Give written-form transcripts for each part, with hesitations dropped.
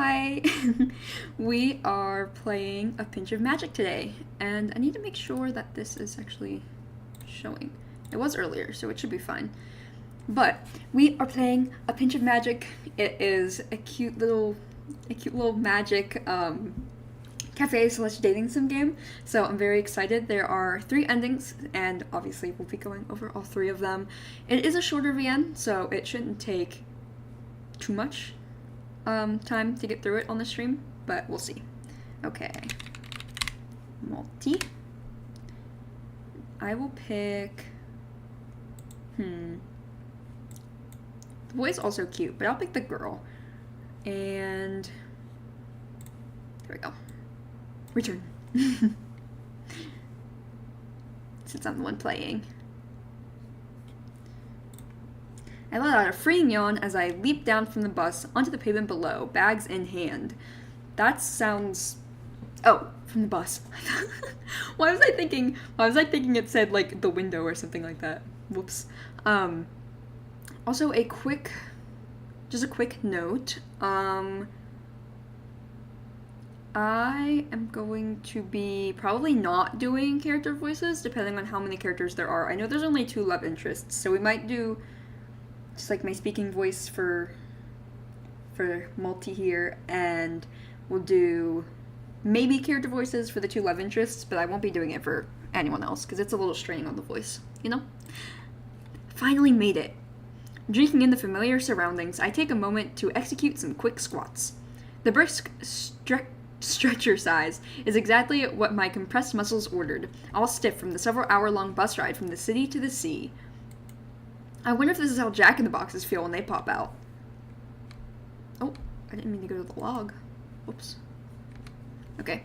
Hi! We are playing A Pinch of Magic today, and I need to make sure that this is actually showing. It was earlier, so it should be fine. But we are playing A Pinch of Magic. It is a cute little magic cafe/dating sim game, so I'm very excited. There are 3 endings, and obviously we'll be going over all 3 of them. It is a shorter VN, so it shouldn't take too much time to get through it on the stream, but we'll see. Okay. Multi. I will pick... The boy's also cute, but I'll pick the girl. And... there we go. Return. Since I'm the one playing. I let out a freeing yawn as I leaped down from the bus onto the pavement below, bags in hand. That sounds... oh, from the bus. Why was I thinking it said, like, the window or something like that? Whoops. Also, just a quick note. I am going to be probably not doing character voices, depending on how many characters there are. I know there's only 2 love interests, so we might do just like my speaking voice for Multi here, and we'll do maybe character voices for the 2 love interests, but I won't be doing it for anyone else, because it's a little straining on the voice, you know? Finally made it. Drinking in the familiar surroundings, I take a moment to execute some quick squats. The brisk stretcher size is exactly what my compressed muscles ordered, all stiff from the several hour-long bus ride from the city to the sea. I wonder if this is how Jack-in-the-Boxes feel when they pop out. Oh, I didn't mean to go to the log. Whoops. Okay.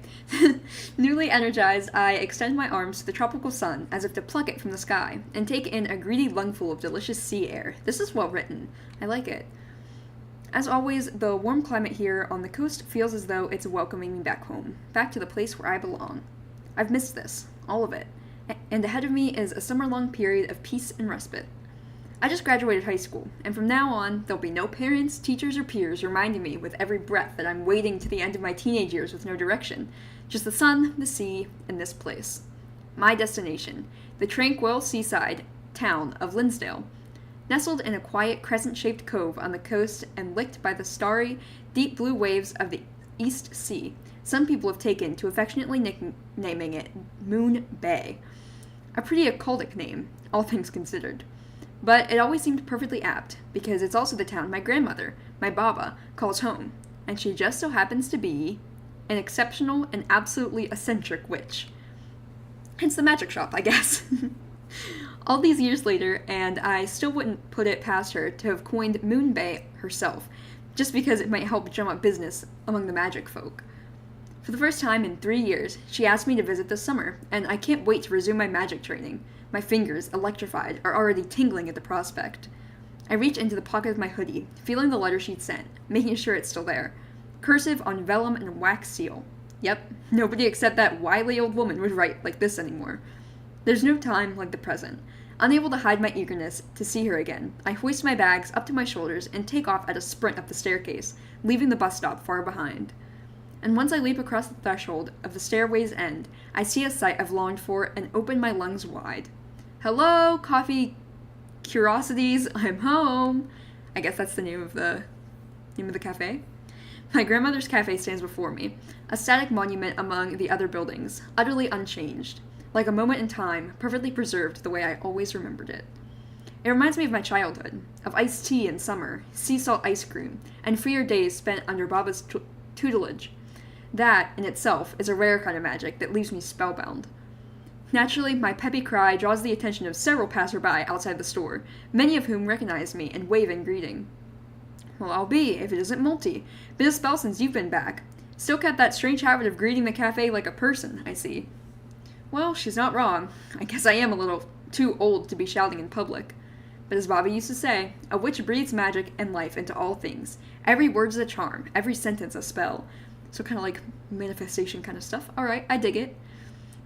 Newly energized, I extend my arms to the tropical sun as if to pluck it from the sky and take in a greedy lungful of delicious sea air. This is well written. I like it. As always, the warm climate here on the coast feels as though it's welcoming me back home, back to the place where I belong. I've missed this, all of it, and ahead of me is a summer-long period of peace and respite. I just graduated high school, and from now on, there'll be no parents, teachers, or peers reminding me with every breath that I'm wading to the end of my teenage years with no direction. Just the sun, the sea, and this place. My destination, the tranquil seaside town of Linsdale. Nestled in a quiet crescent-shaped cove on the coast and licked by the starry, deep blue waves of the East Sea, some people have taken to affectionately nicknaming it Moon Bay. A pretty occultic name, all things considered. But it always seemed perfectly apt, because it's also the town my grandmother, my Baba, calls home, and she just so happens to be an exceptional and absolutely eccentric witch. Hence the magic shop, I guess. All these years later, and I still wouldn't put it past her to have coined Moon Bay herself, just because it might help drum up business among the magic folk. For the first time in 3 years, she asked me to visit this summer, and I can't wait to resume my magic training. My fingers, electrified, are already tingling at the prospect. I reach into the pocket of my hoodie, feeling the letter she'd sent, making sure it's still there. Cursive on vellum and wax seal. Yep, nobody except that wily old woman would write like this anymore. There's no time like the present. Unable to hide my eagerness to see her again, I hoist my bags up to my shoulders and take off at a sprint up the staircase, leaving the bus stop far behind. And once I leap across the threshold of the stairway's end, I see a sight I've longed for and open my lungs wide. Hello, coffee curiosities, I'm home. I guess that's the name of the cafe. My grandmother's cafe stands before me, a static monument among the other buildings, utterly unchanged, like a moment in time, perfectly preserved the way I always remembered it. It reminds me of my childhood, of iced tea in summer, sea salt ice cream, and freer days spent under Baba's tutelage. That, in itself, is a rare kind of magic that leaves me spellbound. Naturally, my peppy cry draws the attention of several passerby outside the store, many of whom recognize me and wave in greeting. Well, I'll be, if it isn't Multi. Been a spell since you've been back. Still kept that strange habit of greeting the cafe like a person, I see. Well, she's not wrong. I guess I am a little too old to be shouting in public. But as Bobby used to say, a witch breathes magic and life into all things. Every word's a charm, every sentence a spell. So kind of like manifestation kind of stuff. Alright, I dig it.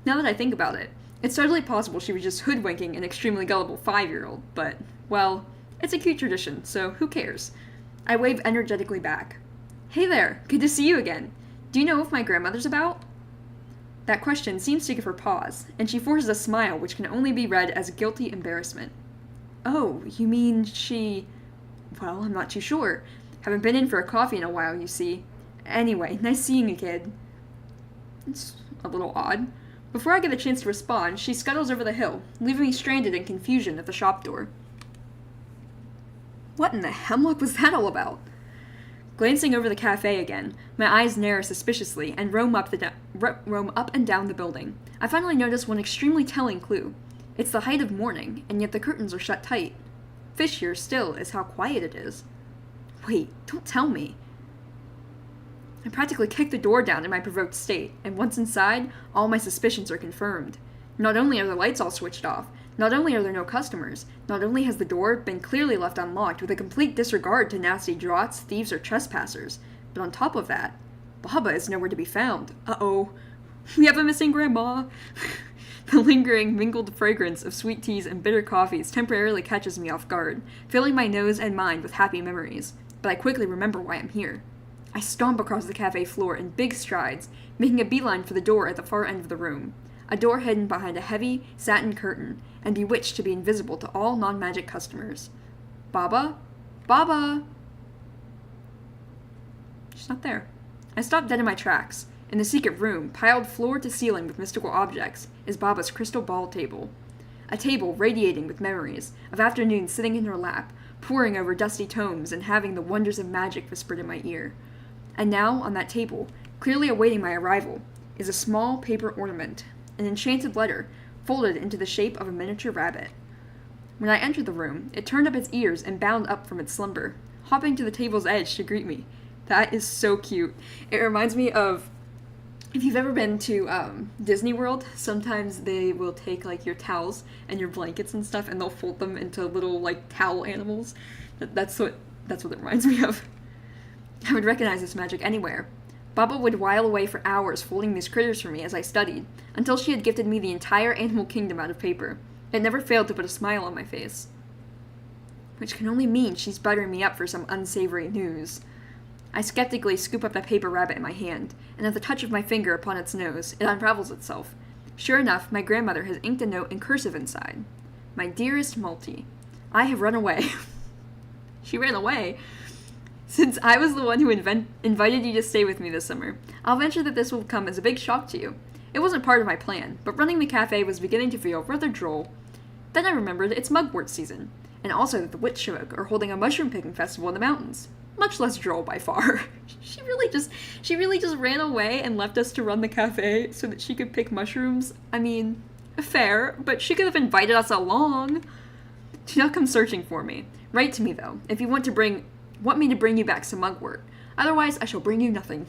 Now that I think about it, it's totally possible she was just hoodwinking an extremely gullible 5-year-old, but, well, it's a cute tradition, so who cares? I wave energetically back. Hey there, good to see you again. Do you know if my grandmother's about? That question seems to give her pause, and she forces a smile which can only be read as guilty embarrassment. Oh, you mean she... Well, I'm not too sure. Haven't been in for a coffee in a while, you see. Anyway, nice seeing you, kid. It's a little odd. Before I get a chance to respond, she scuttles over the hill, leaving me stranded in confusion at the shop door. What in the hemlock was that all about? Glancing over the cafe again, my eyes narrow suspiciously and roam up and down the building. I finally notice one extremely telling clue. It's the height of morning, and yet the curtains are shut tight. Fish here still is how quiet it is. Wait, don't tell me. I practically kick the door down in my provoked state, and once inside, all my suspicions are confirmed. Not only are the lights all switched off, not only are there no customers, not only has the door been clearly left unlocked with a complete disregard to nasty draughts, thieves, or trespassers, but on top of that, Baba is nowhere to be found. Uh-oh. We have a missing grandma. The lingering, mingled fragrance of sweet teas and bitter coffees temporarily catches me off guard, filling my nose and mind with happy memories, but I quickly remember why I'm here. I stomp across the cafe floor in big strides, making a beeline for the door at the far end of the room. A door hidden behind a heavy, satin curtain, and bewitched to be invisible to all non-magic customers. Baba? Baba! She's not there. I stop dead in my tracks. In the secret room, piled floor to ceiling with mystical objects, is Baba's crystal ball table. A table radiating with memories of afternoons sitting in her lap, poring over dusty tomes and having the wonders of magic whispered in my ear. And now, on that table, clearly awaiting my arrival, is a small paper ornament, an enchanted letter, folded into the shape of a miniature rabbit. When I entered the room, it turned up its ears and bounded up from its slumber, hopping to the table's edge to greet me. That is so cute. It reminds me of, if you've ever been to Disney World, sometimes they will take like your towels and your blankets and stuff, and they'll fold them into little like towel animals. That's what it reminds me of. I would recognize this magic anywhere. Baba would while away for hours folding these critters for me as I studied, until she had gifted me the entire animal kingdom out of paper. It never failed to put a smile on my face. Which can only mean she's buttering me up for some unsavory news. I skeptically scoop up the paper rabbit in my hand, and at the touch of my finger upon its nose, it unravels itself. Sure enough, my grandmother has inked a note in cursive inside. My dearest Multi, I have run away. She ran away? Since I was the one who invited you to stay with me this summer, I'll venture that this will come as a big shock to you. It wasn't part of my plan, but running the cafe was beginning to feel rather droll. Then I remembered it's mugwort season, and also that the Witchy are holding a mushroom picking festival in the mountains. Much less droll by far. She really just ran away and left us to run the cafe so that she could pick mushrooms. I mean, fair, but she could have invited us along. Do not come searching for me. Write to me though, if you want me to bring you back some mugwort. Otherwise, I shall bring you nothing.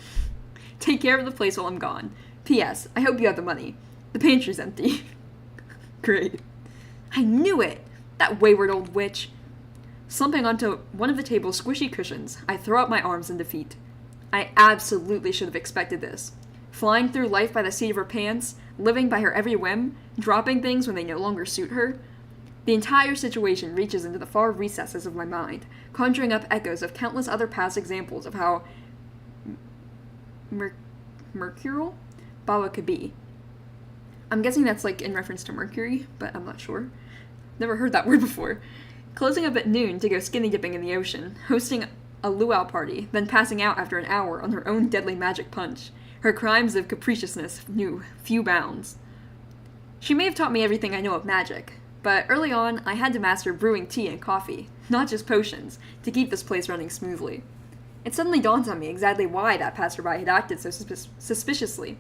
Take care of the place while I'm gone. P.S. I hope you have the money. The pantry's empty. Great. I knew it! That wayward old witch. Slumping onto one of the table's squishy cushions, I throw up my arms in defeat. I absolutely should have expected this. Flying through life by the seat of her pants, living by her every whim, dropping things when they no longer suit her. The entire situation reaches into the far recesses of my mind, conjuring up echoes of countless other past examples of how mercurial Baba could be. I'm guessing that's like in reference to Mercury, but I'm not sure. Never heard that word before. Closing up at noon to go skinny dipping in the ocean, hosting a luau party, then passing out after an hour on her own deadly magic punch. Her crimes of capriciousness knew few bounds. She may have taught me everything I know of magic, but early on I had to master brewing tea and coffee, not just potions, to keep this place running smoothly. It suddenly dawns on me exactly why that passerby had acted so suspiciously.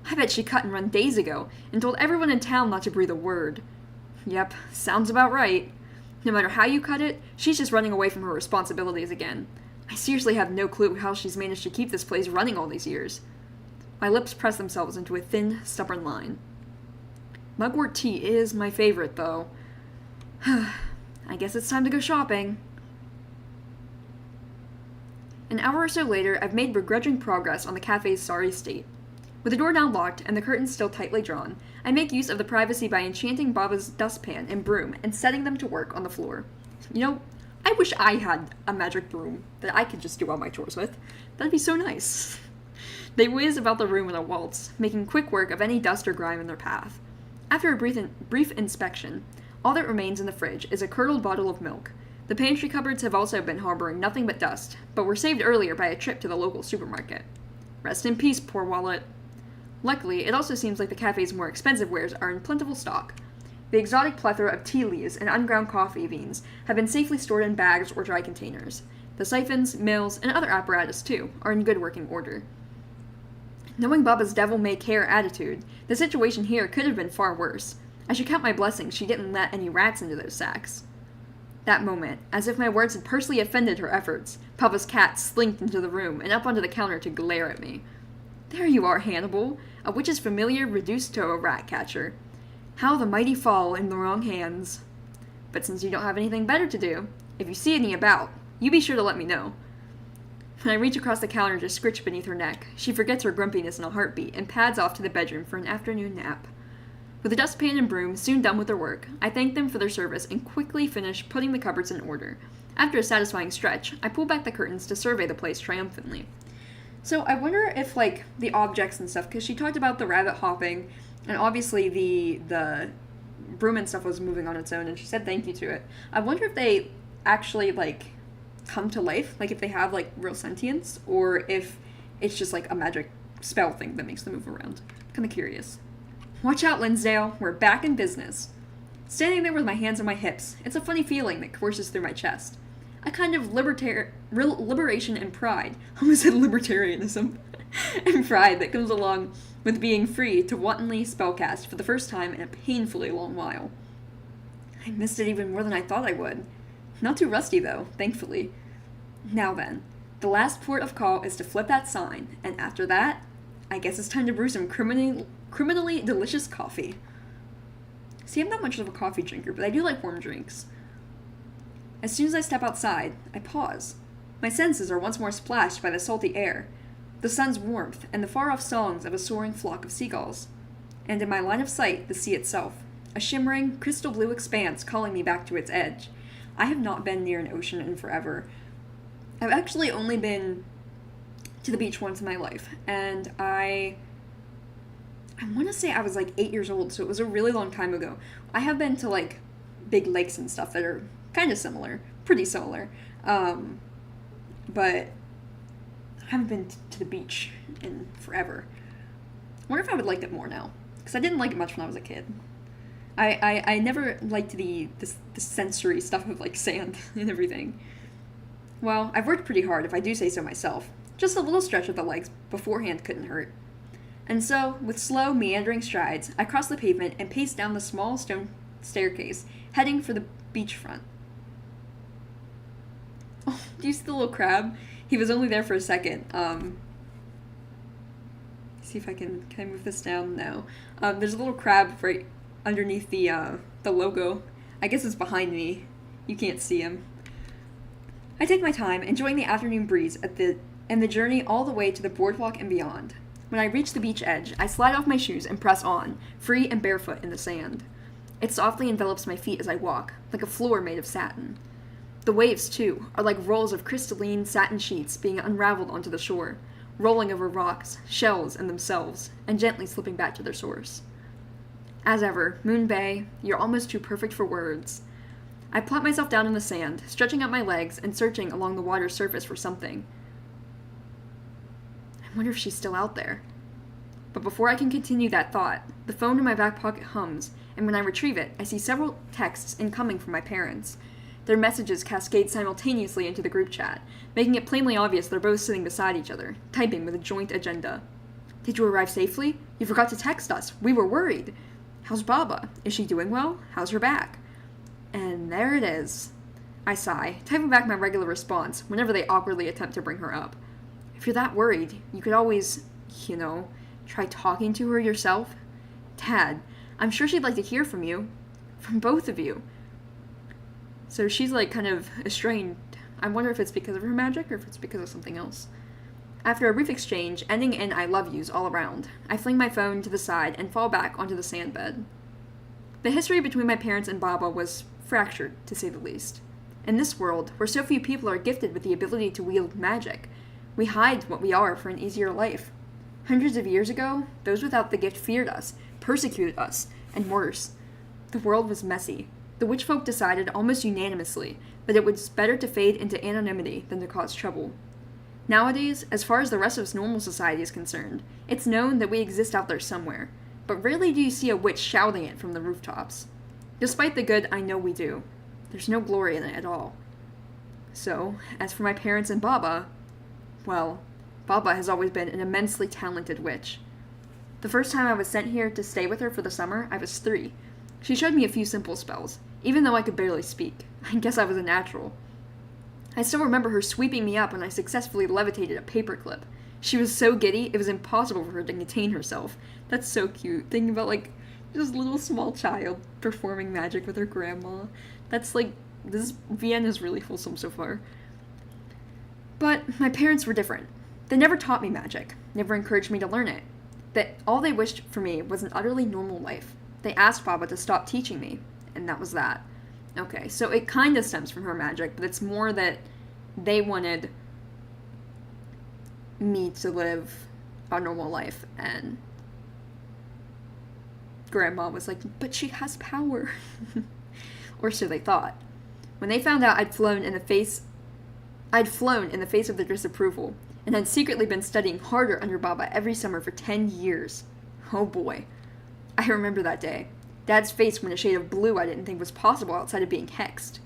I bet she cut and run days ago and told everyone in town not to breathe a word. Yep, sounds about right. No matter how you cut it, she's just running away from her responsibilities again. I seriously have no clue how she's managed to keep this place running all these years. My lips press themselves into a thin, stubborn line. Mugwort tea is my favorite, though. I guess it's time to go shopping. An hour or so later, I've made begrudging progress on the cafe's sorry state. With the door now locked and the curtains still tightly drawn, I make use of the privacy by enchanting Baba's dustpan and broom and setting them to work on the floor. You know, I wish I had a magic broom that I could just do all my chores with. That'd be so nice. They whiz about the room in a waltz, making quick work of any dust or grime in their path. After a brief inspection, all that remains in the fridge is a curdled bottle of milk. The pantry cupboards have also been harboring nothing but dust, but were saved earlier by a trip to the local supermarket. Rest in peace, poor wallet. Luckily, it also seems like the cafe's more expensive wares are in plentiful stock. The exotic plethora of tea leaves and unground coffee beans have been safely stored in bags or dry containers. The siphons, mills, and other apparatus, too, are in good working order. Knowing Baba's devil-may-care attitude, the situation here could have been far worse. I should count my blessings she didn't let any rats into those sacks. That moment, as if my words had personally offended her efforts, Papa's cat slinked into the room and up onto the counter to glare at me. There you are, Hannibal, a witch's familiar reduced to a rat catcher. How the mighty fall in the wrong hands. But since you don't have anything better to do, if you see any about, you be sure to let me know. When I reach across the counter to scritch beneath her neck, she forgets her grumpiness in a heartbeat and pads off to the bedroom for an afternoon nap. With the dustpan and broom soon done with their work, I thank them for their service and quickly finish putting the cupboards in order. After a satisfying stretch, I pull back the curtains to survey the place triumphantly. So I wonder if, like, the objects and stuff, because she talked about the rabbit hopping, and obviously the broom and stuff was moving on its own, and she said thank you to it. I wonder if they actually, like, come to life, like if they have, like, real sentience, or if it's just, like, a magic spell thing that makes them move around. I'm kind of curious. Watch out, Linsdale, we're back in business. Standing there with my hands on my hips, it's a funny feeling that courses through my chest. A kind of liberation and pride, I almost said libertarianism, and pride that comes along with being free to wantonly spellcast for the first time in a painfully long while. I missed it even more than I thought I would. Not too rusty, though, thankfully. Now then, the last port of call is to flip that sign, and after that, I guess it's time to brew some criminally delicious coffee. See, I'm not much of a coffee drinker, but I do like warm drinks. As soon as I step outside, I pause. My senses are once more splashed by the salty air, the sun's warmth, and the far-off songs of a soaring flock of seagulls. And in my line of sight, the sea itself, a shimmering, crystal blue expanse calling me back to its edge. I have not been near an ocean in forever. I've actually only been to the beach once in my life, and I want to say I was like 8 years old, so it was a really long time ago. I have been to like big lakes and stuff that are kind of similar, pretty similar, but I haven't been to the beach in forever. I wonder if I would like it more now, because I didn't like it much when I was a kid. I never liked the sensory stuff of like sand and everything. Well, I've worked pretty hard, if I do say so myself. Just a little stretch of the legs beforehand couldn't hurt. And so, with slow, meandering strides, I cross the pavement and pace down the small stone staircase, heading for the beachfront. Oh, do you see the little crab? He was only there for a second. See if can I move this down? No. There's a little crab right underneath the logo. I guess it's behind me. You can't see him. I take my time, enjoying the afternoon breeze and the journey all the way to the boardwalk and beyond. When I reach the beach edge, I slide off my shoes and press on, free and barefoot in the sand. It softly envelops my feet as I walk, like a floor made of satin. The waves, too, are like rolls of crystalline satin sheets being unraveled onto the shore, rolling over rocks, shells, and themselves, and gently slipping back to their source. As ever, Moon Bay, you're almost too perfect for words. I plop myself down in the sand, stretching out my legs and searching along the water's surface for something. I wonder if she's still out there. But before I can continue that thought, the phone in my back pocket hums, and when I retrieve it, I see several texts incoming from my parents. Their messages cascade simultaneously into the group chat, making it plainly obvious they're both sitting beside each other, typing with a joint agenda. Did you arrive safely? You forgot to text us. We were worried. How's Baba? Is she doing well? How's her back? And there it is. I sigh, typing back my regular response whenever they awkwardly attempt to bring her up. If you're that worried, you could always, try talking to her yourself. Dad, I'm sure she'd like to hear from you. From both of you. So she's like kind of estranged. I wonder if it's because of her magic or if it's because of something else. After a brief exchange, ending in I love yous all around, I fling my phone to the side and fall back onto the sand bed. The history between my parents and Baba was fractured, to say the least. In this world, where so few people are gifted with the ability to wield magic, we hide what we are for an easier life. Hundreds of years ago, those without the gift feared us, persecuted us, and worse. The world was messy. The witch folk decided almost unanimously that it was better to fade into anonymity than to cause trouble. Nowadays, as far as the rest of normal society is concerned, it's known that we exist out there somewhere, but rarely do you see a witch shouting it from the rooftops. Despite the good I know we do, there's no glory in it at all. So, as for my parents and Baba, well, Baba has always been an immensely talented witch. The first time I was sent here to stay with her for the summer, I was 3. She showed me a few simple spells, even though I could barely speak. I guess I was a natural. I still remember her sweeping me up when I successfully levitated a paperclip. She was so giddy, it was impossible for her to contain herself. That's so cute, thinking about, just a little small child performing magic with her grandma. This VN is really wholesome so far. But my parents were different. They never taught me magic, never encouraged me to learn it. That all they wished for me was an utterly normal life. They asked Baba to stop teaching me, and that was that. Okay, so it kind of stems from her magic, but it's more that they wanted me to live a normal life, and Grandma was like, but she has power. Or so they thought. When they found out I'd flown in the face of their disapproval, and had secretly been studying harder under Baba every summer for 10 years. Oh boy. I remember that day. Dad's face went a shade of blue I didn't think was possible outside of being hexed.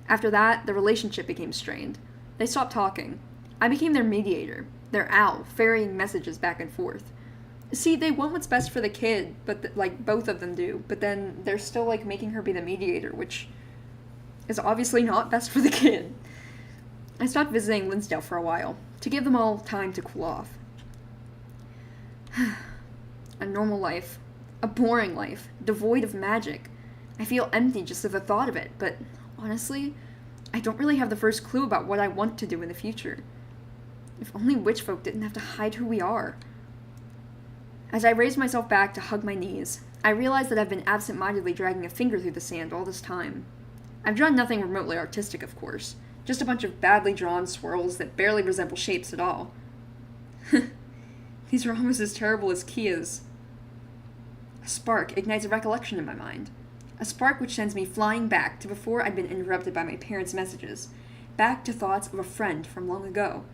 After that, the relationship became strained. They stopped talking. I became their mediator, their owl, ferrying messages back and forth. See, they want what's best for the kid, but both of them do, but then they're still making her be the mediator, which is obviously not best for the kid. I stopped visiting Linsdale for a while, to give them all time to cool off. A normal life. A boring life, devoid of magic. I feel empty just at the thought of it, but honestly, I don't really have the first clue about what I want to do in the future. If only witch folk didn't have to hide who we are. As I raised myself back to hug my knees, I realized that I've been absent-mindedly dragging a finger through the sand all this time. I've drawn nothing remotely artistic, of course, just a bunch of badly drawn swirls that barely resemble shapes at all. These are almost as terrible as Kia's. A spark ignites a recollection in my mind. A spark which sends me flying back to before I'd been interrupted by my parents' messages, back to thoughts of a friend from long ago.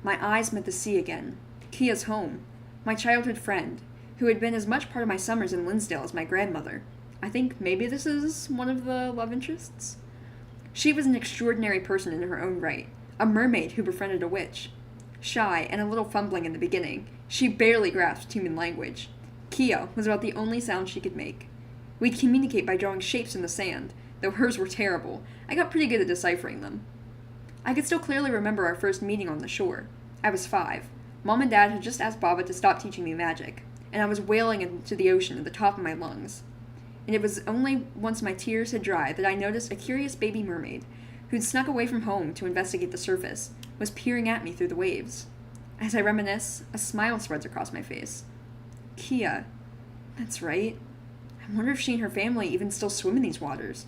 My eyes met the sea again, Kia's home, my childhood friend, who had been as much part of my summers in Linsdale as my grandmother. I think maybe this is one of the love interests. She was an extraordinary person in her own right, a mermaid who befriended a witch. Shy and a little fumbling in the beginning, she barely grasped human language. Kia was about the only sound she could make. We'd communicate by drawing shapes in the sand, though hers were terrible. I got pretty good at deciphering them. I could still clearly remember our first meeting on the shore. I was 5. Mom and Dad had just asked Baba to stop teaching me magic, and I was wailing into the ocean at the top of my lungs. And it was only once my tears had dried that I noticed a curious baby mermaid, who'd snuck away from home to investigate the surface, was peering at me through the waves. As I reminisce, a smile spreads across my face. Kia. That's right. I wonder if she and her family even still swim in these waters.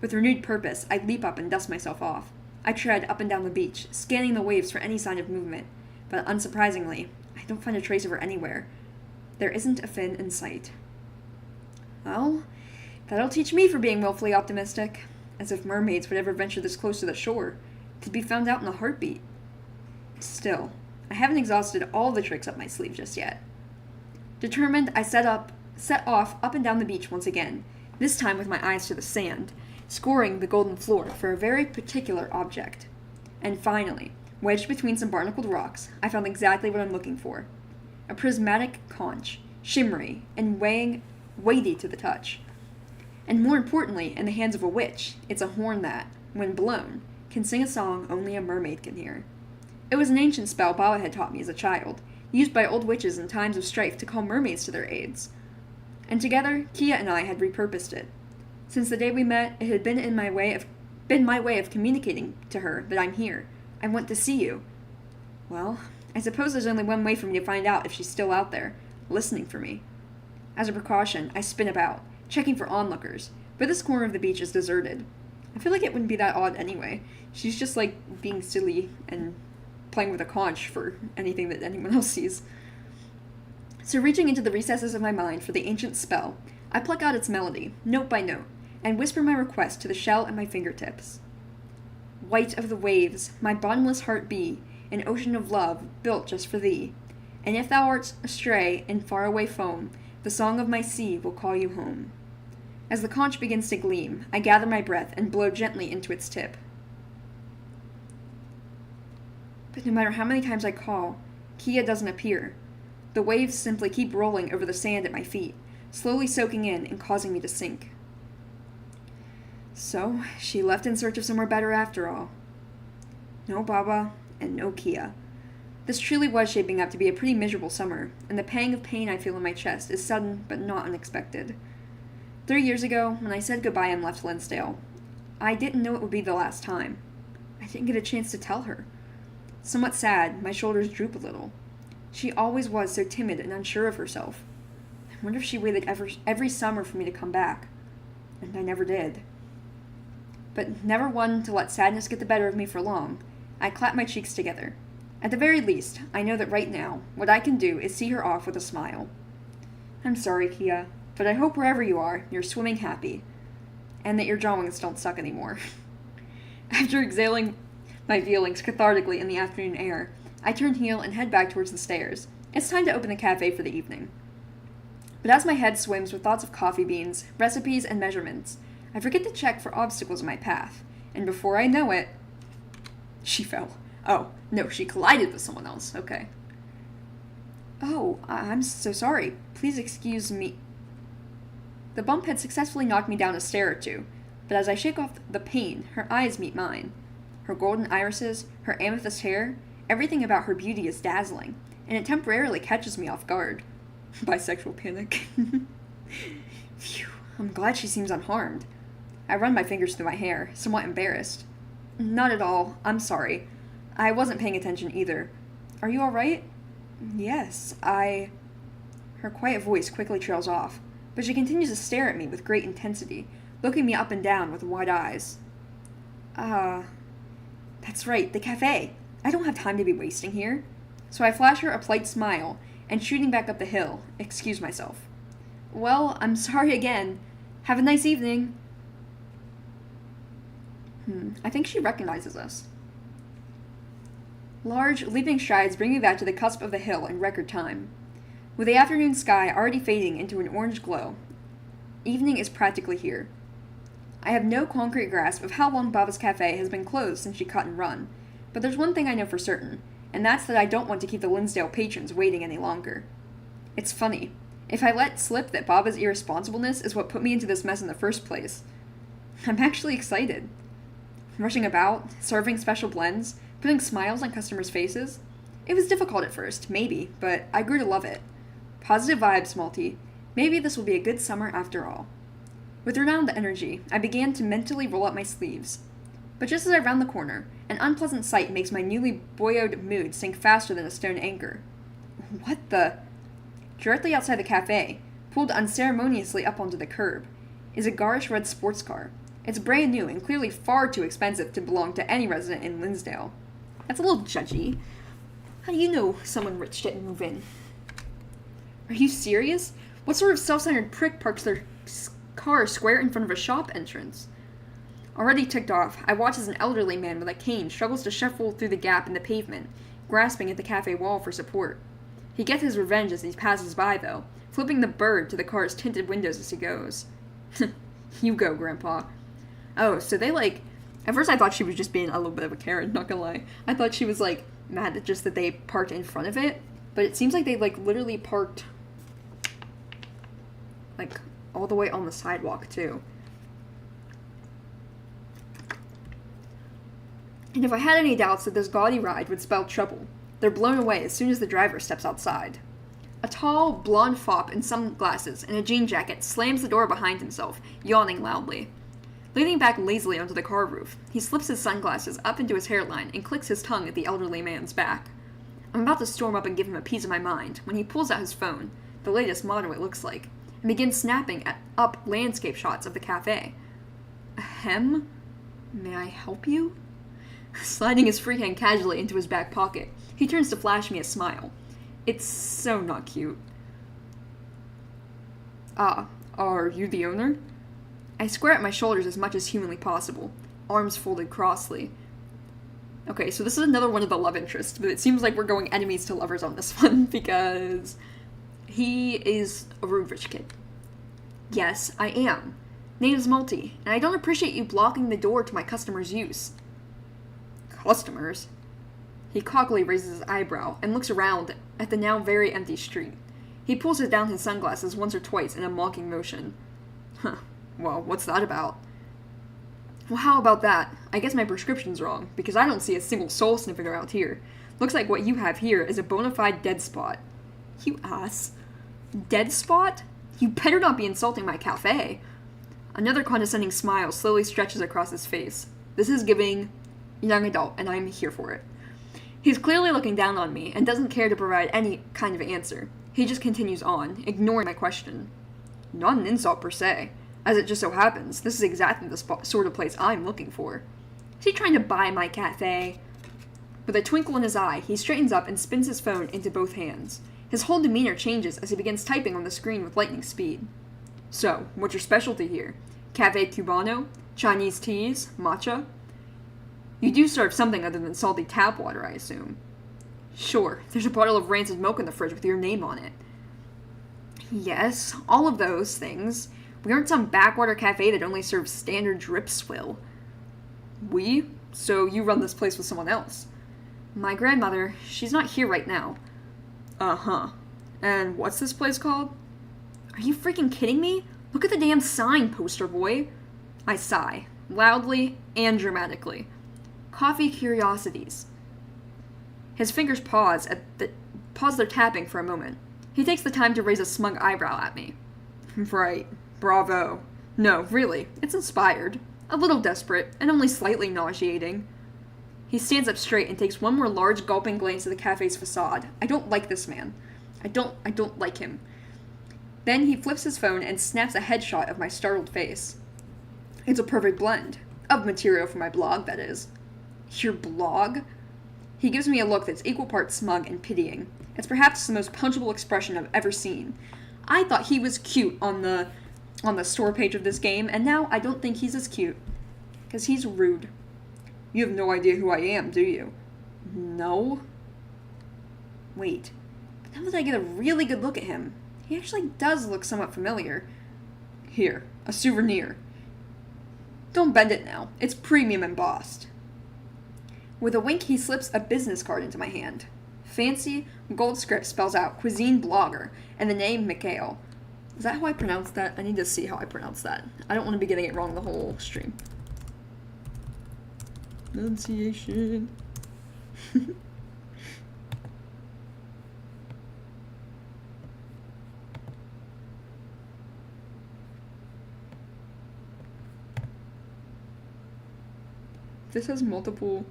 With renewed purpose, I leap up and dust myself off. I tread up and down the beach, scanning the waves for any sign of movement, but unsurprisingly, I don't find a trace of her anywhere. There isn't a fin in sight. Well, that'll teach me for being willfully optimistic, as if mermaids would ever venture this close to the shore. They'd be found out in a heartbeat. Still, I haven't exhausted all the tricks up my sleeve just yet. Determined, I set off up and down the beach once again, this time with my eyes to the sand, scoring the golden floor for a very particular object. And finally, wedged between some barnacled rocks, I found exactly what I'm looking for. A prismatic conch, shimmery and weighty to the touch. And more importantly, in the hands of a witch, it's a horn that, when blown, can sing a song only a mermaid can hear. It was an ancient spell Baba had taught me as a child, used by old witches in times of strife to call mermaids to their aids. And together, Kia and I had repurposed it. Since the day we met, it had been my way of communicating to her that I'm here. I want to see you. Well, I suppose there's only one way for me to find out if she's still out there, listening for me. As a precaution, I spin about, checking for onlookers, but this corner of the beach is deserted. I feel like it wouldn't be that odd anyway. She's just like being silly and playing with a conch for anything that anyone else sees. So reaching into the recesses of my mind for the ancient spell, I pluck out its melody, note by note, and whisper my request to the shell at my fingertips. White of the waves, my bottomless heart be, an ocean of love built just for thee. And if thou art astray in faraway foam, the song of my sea will call you home. As the conch begins to gleam, I gather my breath and blow gently into its tip. But no matter how many times I call, Kia doesn't appear. The waves simply keep rolling over the sand at my feet, slowly soaking in and causing me to sink. So, she left in search of somewhere better after all. No Baba, and no Kia. This truly was shaping up to be a pretty miserable summer, and the pang of pain I feel in my chest is sudden but not unexpected. 3 years ago, when I said goodbye and left Linsdale, I didn't know it would be the last time. I didn't get a chance to tell her. Somewhat sad, my shoulders droop a little. She always was so timid and unsure of herself. I wonder if she waited every summer for me to come back. And I never did. But never one to let sadness get the better of me for long, I clap my cheeks together. At the very least, I know that right now, what I can do is see her off with a smile. I'm sorry, Kia, but I hope wherever you are, you're swimming happy. And that your drawings don't suck anymore. After exhaling my feelings cathartically in the afternoon air, I turn heel and head back towards the stairs. It's time to open the cafe for the evening. But as my head swims with thoughts of coffee beans, recipes, and measurements, I forget to check for obstacles in my path, and before I know it, she fell. Oh, no, she collided with someone else. Okay. Oh, I'm so sorry. Please excuse me. The bump had successfully knocked me down a stair or two, but as I shake off the pain, her eyes meet mine. Her golden irises, her amethyst hair, everything about her beauty is dazzling, and it temporarily catches me off guard. Bisexual panic. Phew, I'm glad she seems unharmed. I run my fingers through my hair, somewhat embarrassed. Not at all. I'm sorry. I wasn't paying attention either. Are you all right? Yes, Her quiet voice quickly trails off, but she continues to stare at me with great intensity, looking me up and down with wide eyes. That's right, the cafe. I don't have time to be wasting here. So I flash her a polite smile, and shooting back up the hill, excuse myself. Well, I'm sorry again. Have a nice evening. I think she recognizes us. Large, leaping strides bring me back to the cusp of the hill in record time. With the afternoon sky already fading into an orange glow, evening is practically here. I have no concrete grasp of how long Baba's Cafe has been closed since she cut and run, but there's one thing I know for certain, and that's that I don't want to keep the Linsdale patrons waiting any longer. It's funny. If I let slip that Baba's irresponsibleness is what put me into this mess in the first place, I'm actually excited. Rushing about, serving special blends, putting smiles on customers' faces. It was difficult at first, maybe, but I grew to love it. Positive vibes, Multi. Maybe this will be a good summer after all. With renowned energy, I began to mentally roll up my sleeves. But just as I round the corner, an unpleasant sight makes my newly buoyed mood sink faster than a stone anchor. What the? Directly outside the cafe, pulled unceremoniously up onto the curb, is a garish red sports car. It's brand new and clearly far too expensive to belong to any resident in Linsdale. That's a little judgy. How do you know someone rich didn't move in? Are you serious? What sort of self-centered prick parks their car square in front of a shop entrance? Already ticked off, I watch as an elderly man with a cane struggles to shuffle through the gap in the pavement, grasping at the cafe wall for support. He gets his revenge as he passes by, though, flipping the bird to the car's tinted windows as he goes. You go, Grandpa. Oh, so they, at first I thought she was just being a little bit of a Karen, not gonna lie. I thought she was, mad at just that they parked in front of it, but it seems like they, literally parked, all the way on the sidewalk, too. And if I had any doubts that this gaudy ride would spell trouble, they're blown away as soon as the driver steps outside. A tall, blonde fop in sunglasses and a jean jacket slams the door behind himself, yawning loudly. Leaning back lazily onto the car roof, he slips his sunglasses up into his hairline and clicks his tongue at the elderly man's back. I'm about to storm up and give him a piece of my mind when he pulls out his phone, the latest model it looks like, and begins snapping up landscape shots of the cafe. Ahem? May I help you? Sliding his free hand casually into his back pocket, he turns to flash me a smile. It's so not cute. Ah, are you the owner? I square at my shoulders as much as humanly possible, arms folded crossly. Okay, so this is another one of the love interests, but it seems like we're going enemies to lovers on this one, because he is a rude rich kid. Yes, I am. Name's Multi, and I don't appreciate you blocking the door to my customers' use. Customers? He cockily raises his eyebrow and looks around at the now very empty street. He pulls down his sunglasses once or twice in a mocking motion. Huh, well, what's that about? Well, how about that? I guess my prescription's wrong, because I don't see a single soul sniffing around here. Looks like what you have here is a bona fide dead spot. You ass. Dead spot? You better not be insulting my cafe. Another condescending smile slowly stretches across his face. This is giving young adult, and I'm here for it. He's clearly looking down on me and doesn't care to provide any kind of answer. He just continues on, ignoring my question. Not an insult per se. As it just so happens, this is exactly the sort of place I'm looking for. Is he trying to buy my cafe? With a twinkle in his eye, he straightens up and spins his phone into both hands. His whole demeanor changes as he begins typing on the screen with lightning speed. So, what's your specialty here? Cafe Cubano? Chinese teas? Matcha? You do serve something other than salty tap water, I assume. Sure, there's a bottle of rancid milk in the fridge with your name on it. Yes, all of those things. We aren't some backwater cafe that only serves standard drip swill. We? So you run this place with someone else? My grandmother, she's not here right now. Uh-huh. And what's this place called? Are you freaking kidding me? Look at the damn sign, poster boy. I sigh, loudly and dramatically. Coffee Curiosities. His fingers pause their tapping for a moment. He takes the time to raise a smug eyebrow at me. Right. Bravo. No, really, it's inspired. A little desperate, and only slightly nauseating. He stands up straight and takes one more large gulping glance at the cafe's facade. I don't like this man. I don't like him. Then he flips his phone and snaps a headshot of my startled face. It's a perfect blend. Of material for my blog, that is. Your blog? He gives me a look that's equal parts smug and pitying. It's perhaps the most punchable expression I've ever seen. I thought he was cute on the store page of this game, and now I don't think he's as cute. 'Cause he's rude. You have no idea who I am, do you? No? Wait. But now that I get a really good look at him, he actually does look somewhat familiar. Here, a souvenir. Don't bend it now. It's premium embossed. With a wink, he slips a business card into my hand. Fancy gold script spells out cuisine blogger and the name Mikhail. Is that how I pronounce that? I need to see how I pronounce that. I don't want to be getting it wrong the whole stream. Pronunciation. This has multiple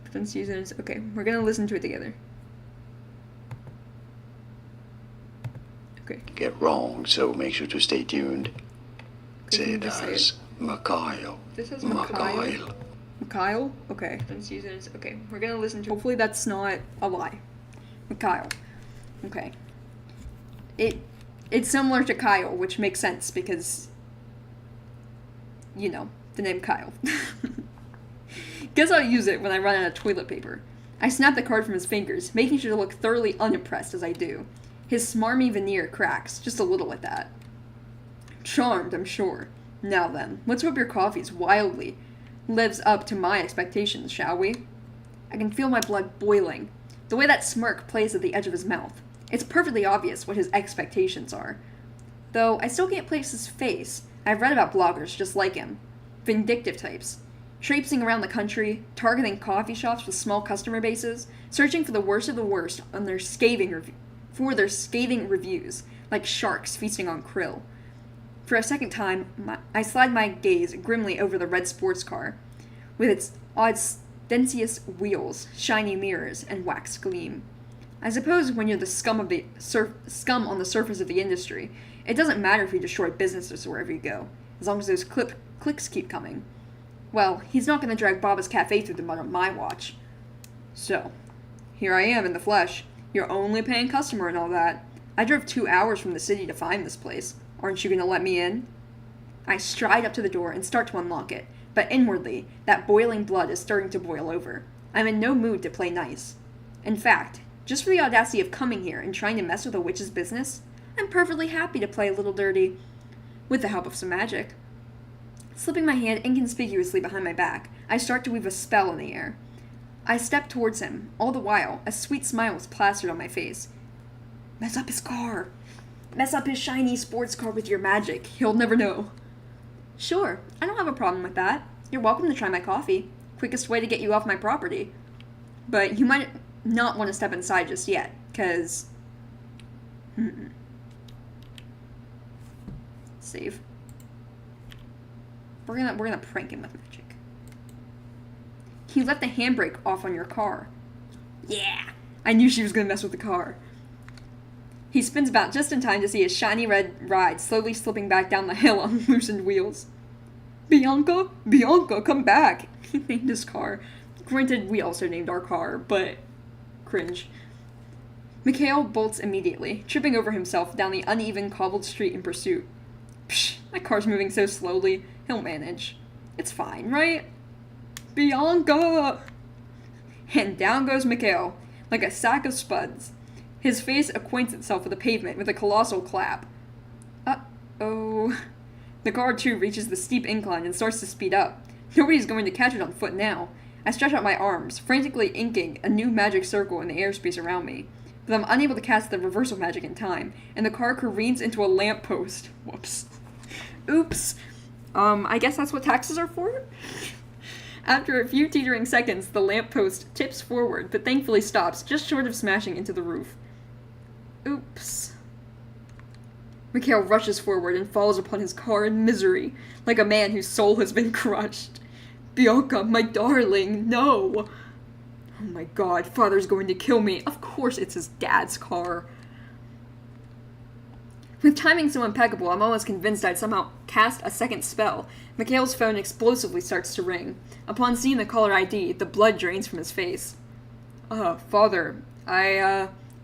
pronunciations. Okay, we're gonna listen to it together. Okay. Get wrong, so make sure to stay tuned. Say it as Mikhail. This is Mikhail. Mikhail? Okay. Pronunciations. Okay, we're gonna listen to. Hopefully that's not a lie. Mikhail. Okay. It's similar to Kyle, which makes sense because, you know, the name Kyle. Guess I'll use it when I run out of toilet paper. I snap the card from his fingers, making sure to look thoroughly unimpressed as I do. His smarmy veneer cracks, just a little at that. Charmed, I'm sure. Now then, let's hope your coffee's wildly lives up to my expectations, shall we? I can feel my blood boiling. The way that smirk plays at the edge of his mouth. It's perfectly obvious what his expectations are. Though I still can't place his face. I've read about bloggers just like him. Vindictive types. Traipsing around the country, targeting coffee shops with small customer bases, searching for the worst of the worst on their scathing reviews, like sharks feasting on krill. For a second time, I slide my gaze grimly over the red sports car, with its ostentatious wheels, shiny mirrors, and wax gleam. I suppose when you're the scum on the surface of the industry, it doesn't matter if you destroy businesses wherever you go, as long as those clicks keep coming. Well, he's not gonna drag Baba's cafe through the mud on my watch. So, here I am in the flesh. Your only paying customer and all that. I drove 2 hours from the city to find this place. Aren't you gonna let me in? I stride up to the door and start to unlock it, but inwardly, that boiling blood is starting to boil over. I'm in no mood to play nice. In fact, just for the audacity of coming here and trying to mess with a witch's business, I'm perfectly happy to play a little dirty. With the help of some magic. Slipping my hand inconspicuously behind my back, I start to weave a spell in the air. I step towards him, all the while, a sweet smile is plastered on my face. Mess up his car. Mess up his shiny sports car with your magic. He'll never know. Sure, I don't have a problem with that. You're welcome to try my coffee. Quickest way to get you off my property. But you might not want to step inside just yet, cause... Save. We're gonna prank him with magic. He left the handbrake off on your car. Yeah! I knew she was gonna mess with the car. He spins about just in time to see his shiny red ride slowly slipping back down the hill on loosened wheels. Bianca? Bianca, come back! He named his car. Granted, we also named our car, but... cringe. Mikhail bolts immediately, tripping over himself down the uneven cobbled street in pursuit. Psh, my car's moving so slowly. He'll manage. It's fine, right? Bianca! And down goes Mikhail, like a sack of spuds. His face acquaints itself with the pavement with a colossal clap. Uh-oh. The car, too, reaches the steep incline and starts to speed up. Nobody's going to catch it on foot now. I stretch out my arms, frantically inking a new magic circle in the airspace around me. But I'm unable to cast the reversal magic in time, and the car careens into a lamppost. Whoops. Oops. I guess that's what taxes are for? After a few teetering seconds, the lamppost tips forward, but thankfully stops, just short of smashing into the roof. Oops. Mikhail rushes forward and falls upon his car in misery, like a man whose soul has been crushed. Bianca, my darling, no! Oh my god, Father's going to kill me. Of course it's his dad's car. With timing so impeccable, I'm almost convinced I'd somehow cast a second spell. Mikhail's phone explosively starts to ring. Upon seeing the caller ID, the blood drains from his face. Father,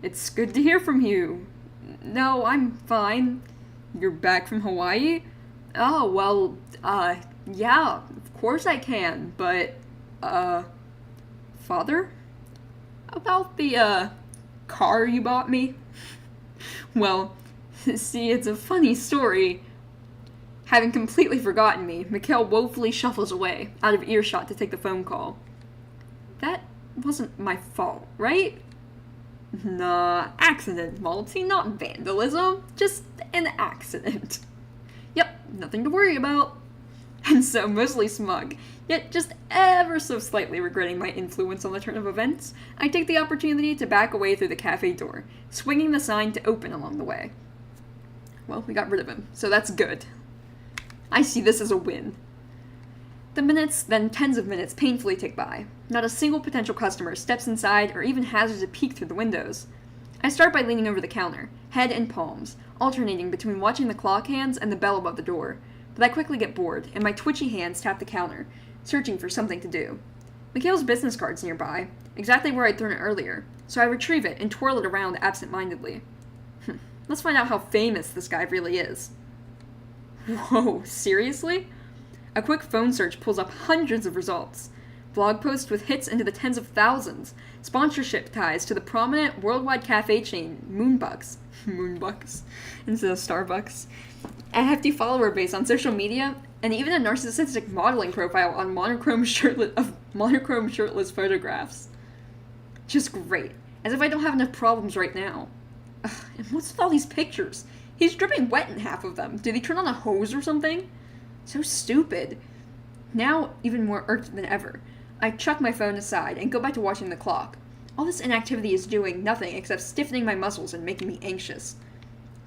it's good to hear from you. No, I'm fine. You're back from Hawaii? Oh, well, yeah, of course I can, but, Father? About the, car you bought me? Well, see, it's a funny story. Having completely forgotten me, Mikhail woefully shuffles away, out of earshot to take the phone call. That wasn't my fault, right? Nah, accident, Malty, not vandalism. Just an accident. Yep, nothing to worry about. And so, mostly smug, yet just ever so slightly regretting my influence on the turn of events, I take the opportunity to back away through the cafe door, swinging the sign to open along the way. Well, we got rid of him, so that's good. I see this as a win. The minutes, then tens of minutes, painfully tick by. Not a single potential customer steps inside or even hazards a peek through the windows. I start by leaning over the counter, head in palms, alternating between watching the clock hands and the bell above the door. But I quickly get bored, and my twitchy hands tap the counter, searching for something to do. Mikhail's business card's nearby, exactly where I'd thrown it earlier, so I retrieve it and twirl it around absent-mindedly. Let's find out how famous this guy really is. Whoa, seriously? A quick phone search pulls up hundreds of results. Blog posts with hits into the tens of thousands. Sponsorship ties to the prominent worldwide cafe chain, Moonbucks. Moonbucks. Instead of Starbucks. A hefty follower base on social media, and even a narcissistic modeling profile on monochrome shirtless photographs. Just great. As if I don't have enough problems right now. Ugh, and what's with all these pictures? He's dripping wet in half of them. Did he turn on a hose or something? So stupid. Now, even more irked than ever, I chuck my phone aside and go back to watching the clock. All this inactivity is doing nothing except stiffening my muscles and making me anxious.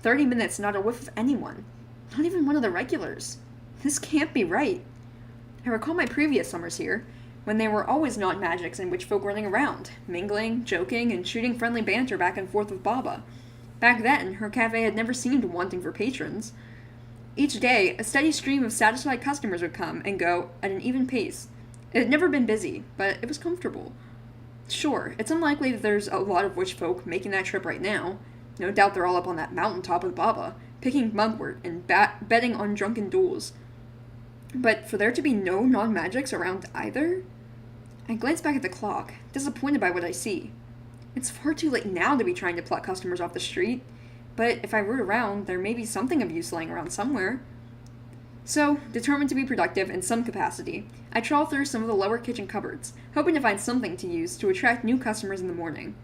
30 minutes, not a whiff of anyone. Not even one of the regulars. This can't be right. I recall my previous summers here, when they were always not magics in which folk running around, mingling, joking, and shooting friendly banter back and forth with Baba. Back then, her cafe had never seemed wanting for patrons. Each day, a steady stream of satisfied customers would come and go at an even pace. It had never been busy, but it was comfortable. Sure, it's unlikely that there's a lot of witch folk making that trip right now. No doubt they're all up on that mountaintop with Baba, picking mugwort and betting on drunken duels. But for there to be no non-magics around either? I glance back at the clock, disappointed by what I see. It's far too late now to be trying to pluck customers off the street, but if I root around, there may be something of use laying around somewhere. So, determined to be productive in some capacity, I trawl through some of the lower kitchen cupboards, hoping to find something to use to attract new customers in the morning.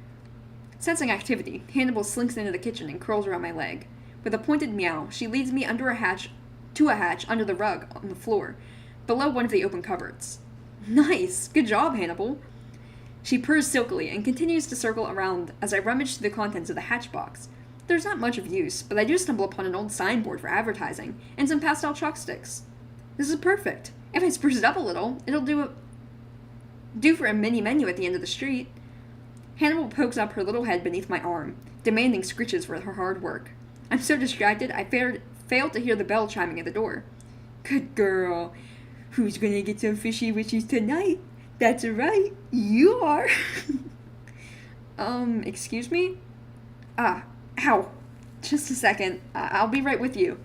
Sensing activity, Hannibal slinks into the kitchen and curls around my leg. With a pointed meow, she leads me to a hatch under the rug on the floor, below one of the open cupboards. Nice! Good job, Hannibal! She purrs silkily and continues to circle around as I rummage through the contents of the hatch box. There's not much of use, but I do stumble upon an old signboard for advertising and some pastel chalk sticks. This is perfect. If I spruce it up a little, it'll do for a mini menu at the end of the street. Hannibal pokes up her little head beneath my arm, demanding scritches for her hard work. I'm so distracted I failed to hear the bell chiming at the door. Good girl. Who's gonna get some fishy witches tonight? That's right, you are. Excuse me? Ow. Just a second. I'll be right with you.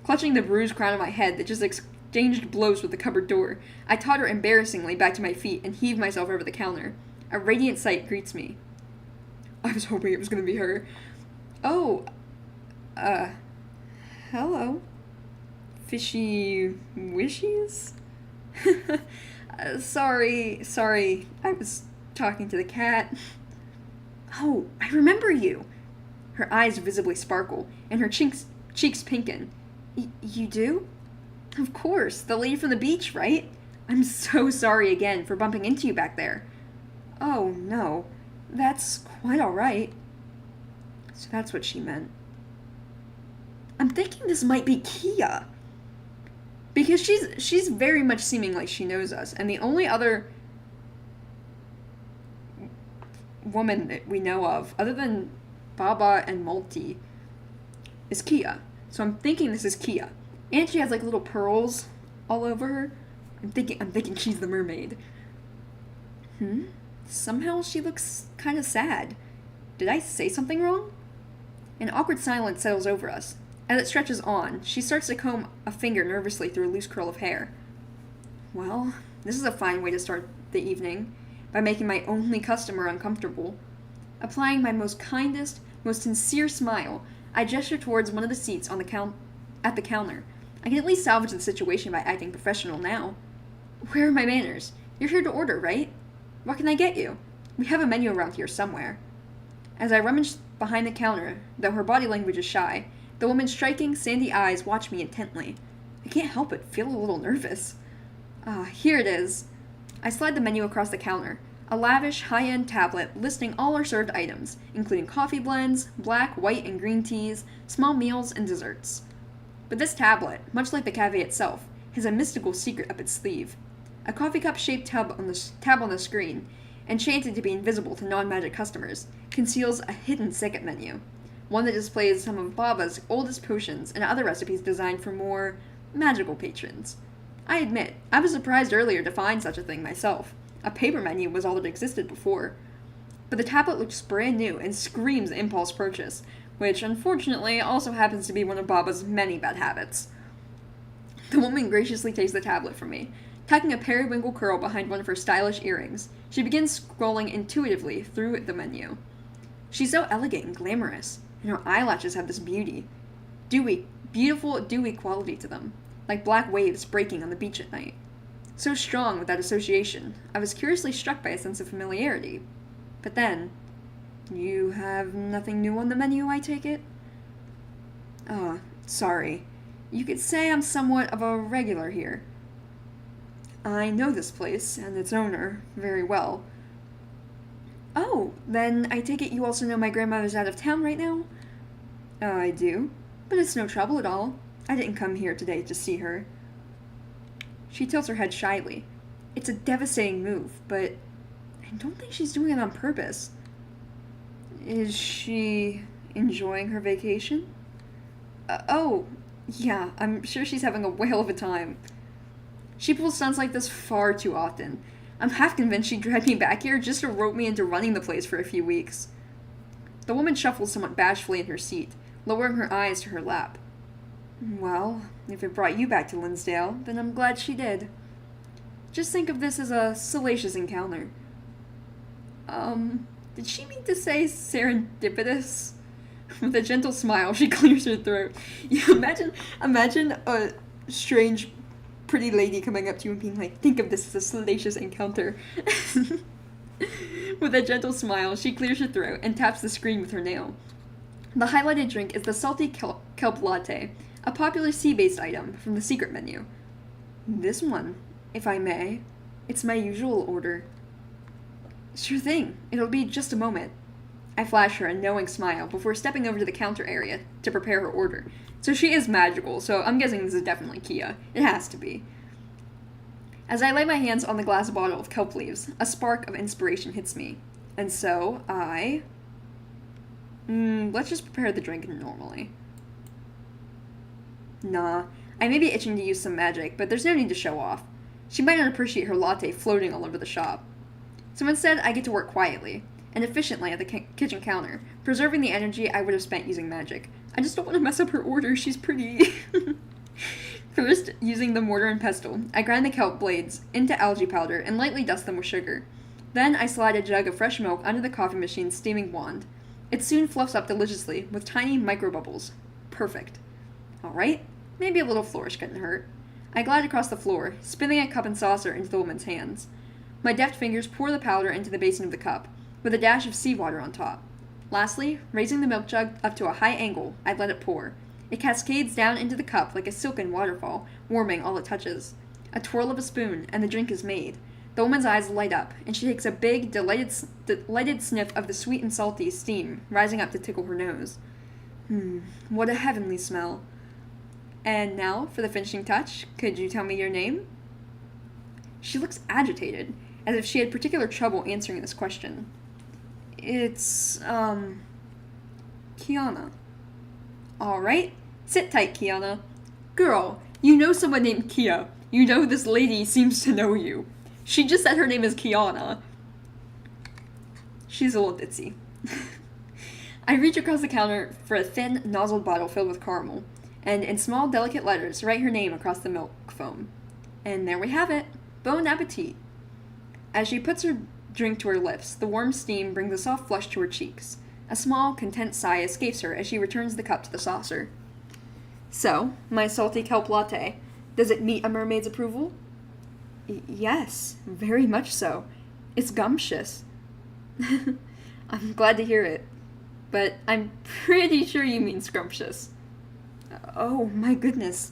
Clutching the bruised crown of my head that just exchanged blows with the cupboard door, I totter embarrassingly back to my feet and heave myself over the counter. A radiant sight greets me. I was hoping it was going to be her. Oh, hello. Fishy wishes? Sorry, I was talking to the cat. Oh, I remember you. Her eyes visibly sparkle, and her cheeks pinken. You do? Of course, the lady from the beach, right? I'm so sorry again for bumping into you back there. Oh, no. That's quite alright. So that's what she meant. I'm thinking this might be Kia. Because she's very much seeming like she knows us, and the only other woman that we know of, other than Baba and Multi, is Kia. So I'm thinking this is Kia. And she has like little pearls all over her. I'm thinking she's the mermaid. Somehow she looks kind of sad. Did I say something wrong? An awkward silence settles over us. As it stretches on, she starts to comb a finger nervously through a loose curl of hair. Well, this is a fine way to start the evening, by making my only customer uncomfortable. Applying my most kindest, most sincere smile, I gesture towards one of the seats on at the counter. I can at least salvage the situation by acting professional now. Where are my manners? You're here to order, right? What can I get you? We have a menu around here somewhere. As I rummage behind the counter, though her body language is shy, the woman's striking, sandy eyes watch me intently. I can't help but feel a little nervous. Here it is. I slide the menu across the counter. A lavish, high-end tablet listing all our served items, including coffee blends, black, white, and green teas, small meals, and desserts. But this tablet, much like the cafe itself, has a mystical secret up its sleeve. A coffee cup-shaped tab on the screen, enchanted to be invisible to non-magic customers, conceals a hidden second menu. One that displays some of Baba's oldest potions and other recipes designed for more magical patrons. I admit, I was surprised earlier to find such a thing myself. A paper menu was all that existed before. But the tablet looks brand new and screams impulse purchase, which unfortunately also happens to be one of Baba's many bad habits. The woman graciously takes the tablet from me. Tucking a periwinkle curl behind one of her stylish earrings, she begins scrolling intuitively through the menu. She's so elegant and glamorous, and her eyelashes have this beautiful dewy quality to them, like black waves breaking on the beach at night. So strong with that association, I was curiously struck by a sense of familiarity. But then, you have nothing new on the menu, I take it? Sorry. You could say I'm somewhat of a regular here. I know this place, and its owner, very well. Oh, then I take it you also know my grandmother's out of town right now? I do, but it's no trouble at all. I didn't come here today to see her. She tilts her head shyly. It's a devastating move, but I don't think she's doing it on purpose. Is she enjoying her vacation? Yeah, I'm sure she's having a whale of a time. She pulls stunts like this far too often. I'm half convinced she dragged me back here just to rope me into running the place for a few weeks. The woman shuffles somewhat bashfully in her seat, lowering her eyes to her lap. Well, if it brought you back to Linsdale, then I'm glad she did. Just think of this as a salacious encounter. Did she mean to say serendipitous? With a gentle smile, she clears her throat. You imagine a strange, pretty lady coming up to you and being like, think of this as a salacious encounter. With a gentle smile, she clears her throat and taps the screen with her nail. The highlighted drink is the salty kelp latte, a popular sea-based item from the secret menu. This one, if I may. It's my usual order. Sure thing. It'll be just a moment. I flash her a knowing smile before stepping over to the counter area to prepare her order. So she is magical, so I'm guessing this is definitely Kia. It has to be. As I lay my hands on the glass bottle of kelp leaves, a spark of inspiration hits me. And so, let's just prepare the drink normally. Nah, I may be itching to use some magic, but there's no need to show off. She might not appreciate her latte floating all over the shop. So instead, I get to work quietly and efficiently at the kitchen counter, preserving the energy I would have spent using magic. I just don't want to mess up her order, she's pretty. First, using the mortar and pestle, I grind the kelp blades into algae powder and lightly dust them with sugar. Then I slide a jug of fresh milk under the coffee machine's steaming wand. It soon fluffs up deliciously with tiny micro-bubbles. Perfect. Alright, maybe a little flourish couldn't hurt. I glide across the floor, spinning a cup and saucer into the woman's hands. My deft fingers pour the powder into the basin of the cup, with a dash of seawater on top. Lastly, raising the milk jug up to a high angle, I let it pour. It cascades down into the cup like a silken waterfall, warming all it touches. A twirl of a spoon, and the drink is made. The woman's eyes light up, and she takes a big, delighted sniff of the sweet and salty steam rising up to tickle her nose. What a heavenly smell. And now, for the finishing touch, could you tell me your name? She looks agitated, as if she had particular trouble answering this question. It's, Kiana. Alright, sit tight, Kiana. Girl, you know someone named Kia. You know this lady seems to know you. She just said her name is Kiana. She's a little ditzy. I reach across the counter for a thin, nozzled bottle filled with caramel, and in small, delicate letters, write her name across the milk foam. And there we have it. Bon appetit. As she puts her drink to her lips, the warm steam brings a soft flush to her cheeks. A small, content sigh escapes her as she returns the cup to the saucer. So, my salty kelp latte, does it meet a mermaid's approval? Yes, very much so. It's gumptious. I'm glad to hear it. But I'm pretty sure you mean scrumptious. Oh, my goodness.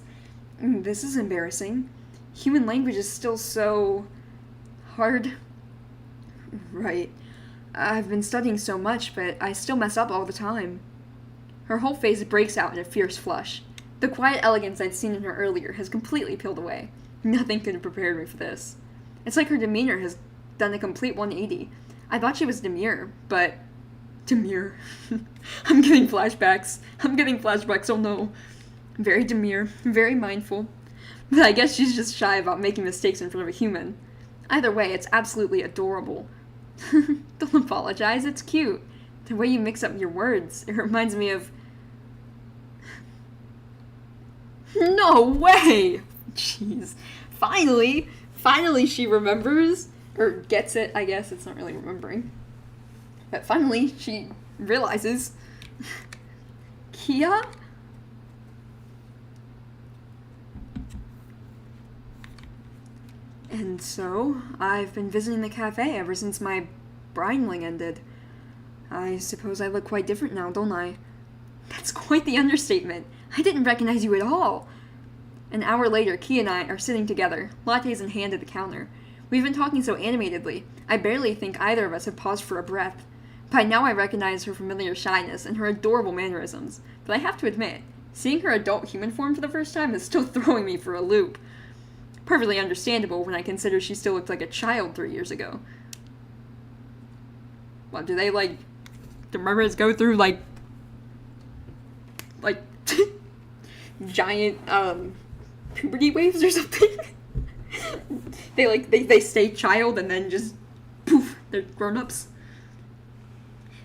This is embarrassing. Human language is still so hard. Right. I've been studying so much, but I still mess up all the time. Her whole face breaks out in a fierce flush. The quiet elegance I'd seen in her earlier has completely peeled away. Nothing could have prepared me for this. It's like her demeanor has done a complete 180. I thought she was demure, but... Demure. I'm getting flashbacks, oh no. Very demure, very mindful. But I guess she's just shy about making mistakes in front of a human. Either way, it's absolutely adorable. Don't apologize, it's cute. The way you mix up your words, it reminds me of... No way! Jeez. Finally she remembers. Or gets it, I guess. It's not really remembering. But finally, she realizes. Kia? And so, I've been visiting the cafe ever since my bridling ended. I suppose I look quite different now, don't I? That's quite the understatement. I didn't recognize you at all. An hour later, Kia and I are sitting together, lattes in hand at the counter. We've been talking so animatedly, I barely think either of us have paused for a breath. By now I recognize her familiar shyness and her adorable mannerisms, but I have to admit, seeing her adult human form for the first time is still throwing me for a loop. Perfectly understandable when I consider she still looked like a child 3 years ago. What, do mermaids go through, like giant, puberty waves or something. They stay child and then just, poof, they're grown-ups.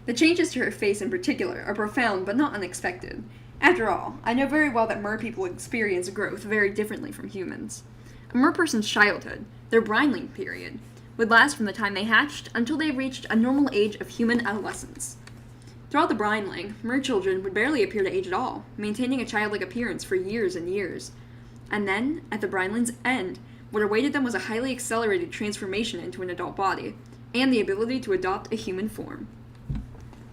The changes to her face in particular are profound but not unexpected. After all, I know very well that mer people experience growth very differently from humans. A mer person's childhood, their brineling period, would last from the time they hatched until they reached a normal age of human adolescence. Throughout the brineling, mer children would barely appear to age at all, maintaining a childlike appearance for years and years. And then, at the brineling's end, what awaited them was a highly accelerated transformation into an adult body, and the ability to adopt a human form.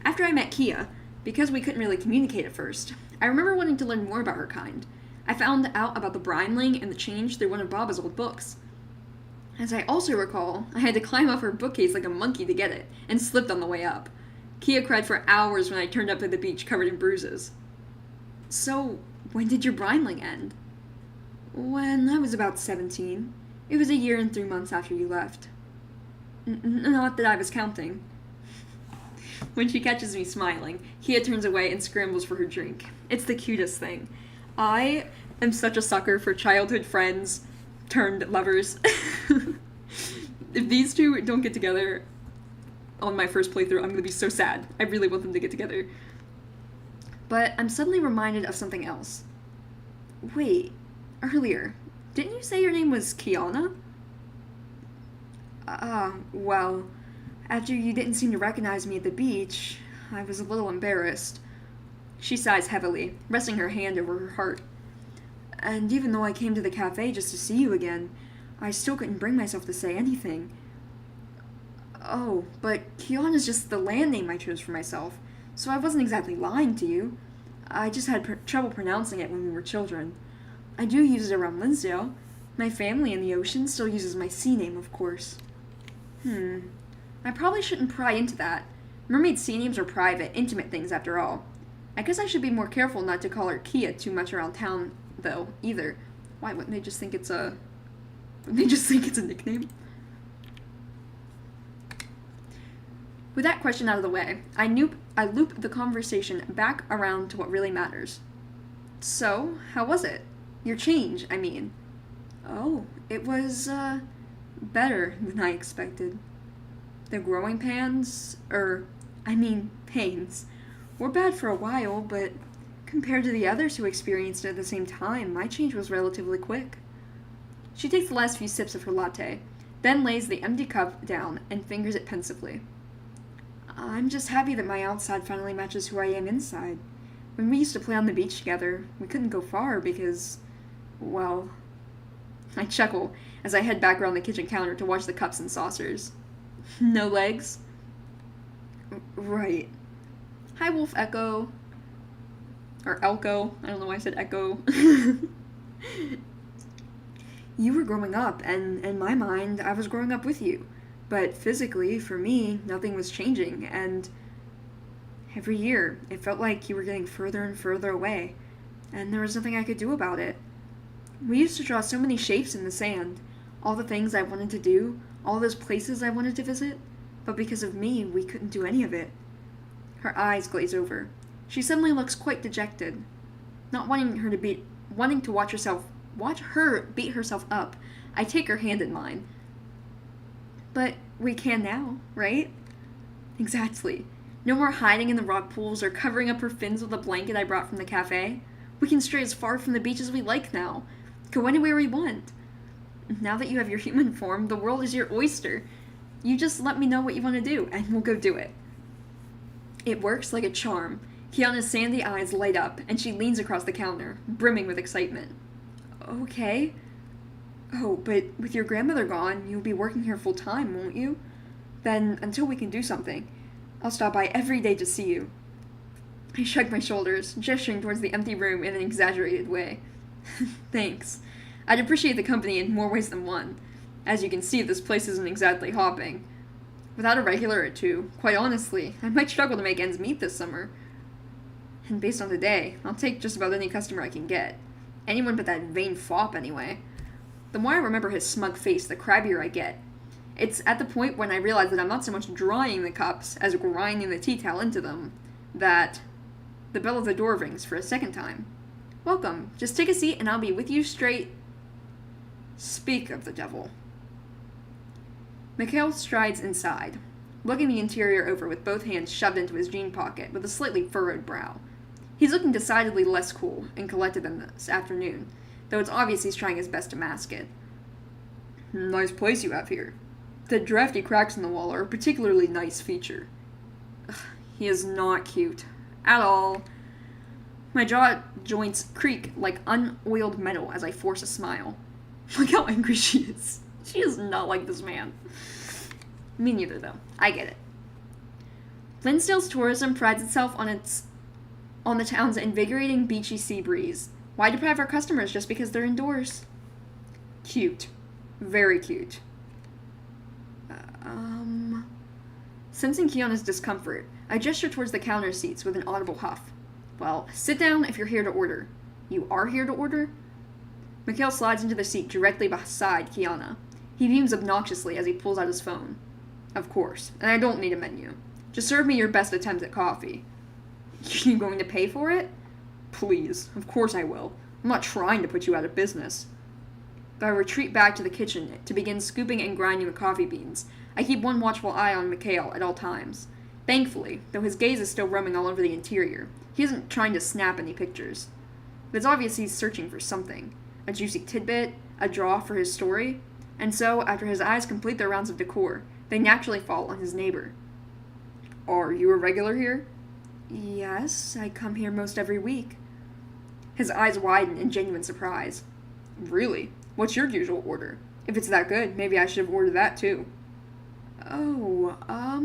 After I met Kia, because we couldn't really communicate at first, I remember wanting to learn more about her kind. I found out about the brineling and the change through one of Baba's old books. As I also recall, I had to climb off her bookcase like a monkey to get it, and slipped on the way up. Kia cried for hours when I turned up at the beach covered in bruises. So, when did your brineling end? When I was about 17. It was a year and 3 months after you left. Not that I was counting. When she catches me smiling, Kia turns away and scrambles for her drink. It's the cutest thing. I am such a sucker for childhood friends turned lovers. If these two don't get together on my first playthrough, I'm gonna be so sad. I really want them to get together. But I'm suddenly reminded of something else. Wait, earlier, didn't you say your name was Kiana? Well, after you didn't seem to recognize me at the beach, I was a little embarrassed. She sighs heavily, resting her hand over her heart. And even though I came to the cafe just to see you again, I still couldn't bring myself to say anything. Oh, but Kiana's just the land name I chose for myself, so I wasn't exactly lying to you. I just had trouble pronouncing it when we were children. I do use it around Linsdale. My family in the ocean still uses my sea name, of course. I probably shouldn't pry into that. Mermaid sea names are private, intimate things after all. I guess I should be more careful not to call her Kia too much around town, though, either. Why wouldn't they just think it's a... Wouldn't they just think it's a nickname? With that question out of the way, I loop the conversation back around to what really matters. So, how was it? Your change, I mean. Oh, it was, better than I expected. The growing pains, were bad for a while, but compared to the others who experienced it at the same time, my change was relatively quick. She takes the last few sips of her latte, then lays the empty cup down and fingers it pensively. I'm just happy that my outside finally matches who I am inside. When we used to play on the beach together, we couldn't go far because, well... I chuckle as I head back around the kitchen counter to watch the cups and saucers. No legs? Right. Hi, Wolf Echo. Or Elko. I don't know why I said Echo. You were growing up, and in my mind, I was growing up with you. But physically, for me, nothing was changing, and every year, it felt like you were getting further and further away, and there was nothing I could do about it. We used to draw so many shapes in the sand, all the things I wanted to do, all those places I wanted to visit, but because of me, we couldn't do any of it. Her eyes glaze over. She suddenly looks quite dejected. Not wanting to watch her beat herself up, I take her hand in mine. But we can now, right? Exactly. No more hiding in the rock pools or covering up her fins with a blanket I brought from the cafe. We can stray as far from the beach as we like now. Go anywhere we want. Now that you have your human form, the world is your oyster. You just let me know what you want to do, and we'll go do it. It works like a charm. Kiana's sandy eyes light up, and she leans across the counter, brimming with excitement. Okay. Oh, but with your grandmother gone, you'll be working here full-time, won't you? Then, until we can do something, I'll stop by every day to see you. I shrug my shoulders, gesturing towards the empty room in an exaggerated way. Thanks. I'd appreciate the company in more ways than one. As you can see, this place isn't exactly hopping. Without a regular or two, quite honestly, I might struggle to make ends meet this summer. And based on the day, I'll take just about any customer I can get. Anyone but that vain fop, anyway. The more I remember his smug face, the crabbier I get. It's at the point when I realize that I'm not so much drying the cups as grinding the tea towel into them, that the bell at the door rings for a second time. Welcome. Just take a seat and I'll be with you straight. Speak of the devil. Mikhail strides inside, looking the interior over with both hands shoved into his jean pocket with a slightly furrowed brow. He's looking decidedly less cool and collected than this afternoon, though it's obvious he's trying his best to mask it. Nice place you have here. The drafty cracks in the wall are a particularly nice feature. Ugh, he is not cute. At all. My jaw joints creak like unoiled metal as I force a smile. Look how angry she is. She is not like this man. Me neither, though. I get it. Linsdale's tourism prides itself on the town's invigorating beachy sea breeze. Why deprive our customers just because they're indoors? Cute. Very cute. Sensing Kiana's discomfort, I gesture towards the counter seats with an audible huff. Well, sit down if you're here to order. You are here to order? Mikhail slides into the seat directly beside Kiana. He beams obnoxiously as he pulls out his phone. Of course, and I don't need a menu. Just serve me your best attempt at coffee. You going to pay for it? Please, of course I will. I'm not trying to put you out of business. I retreat back to the kitchen to begin scooping and grinding the coffee beans. I keep one watchful eye on Mikhail at all times. Thankfully, though his gaze is still roaming all over the interior, he isn't trying to snap any pictures. But it's obvious he's searching for something. A juicy tidbit, a draw for his story, and so, after his eyes complete their rounds of decor, they naturally fall on his neighbor. Are you a regular here? Yes, I come here most every week. His eyes widen in genuine surprise. Really? What's your usual order? If it's that good, maybe I should have ordered that too. Oh, a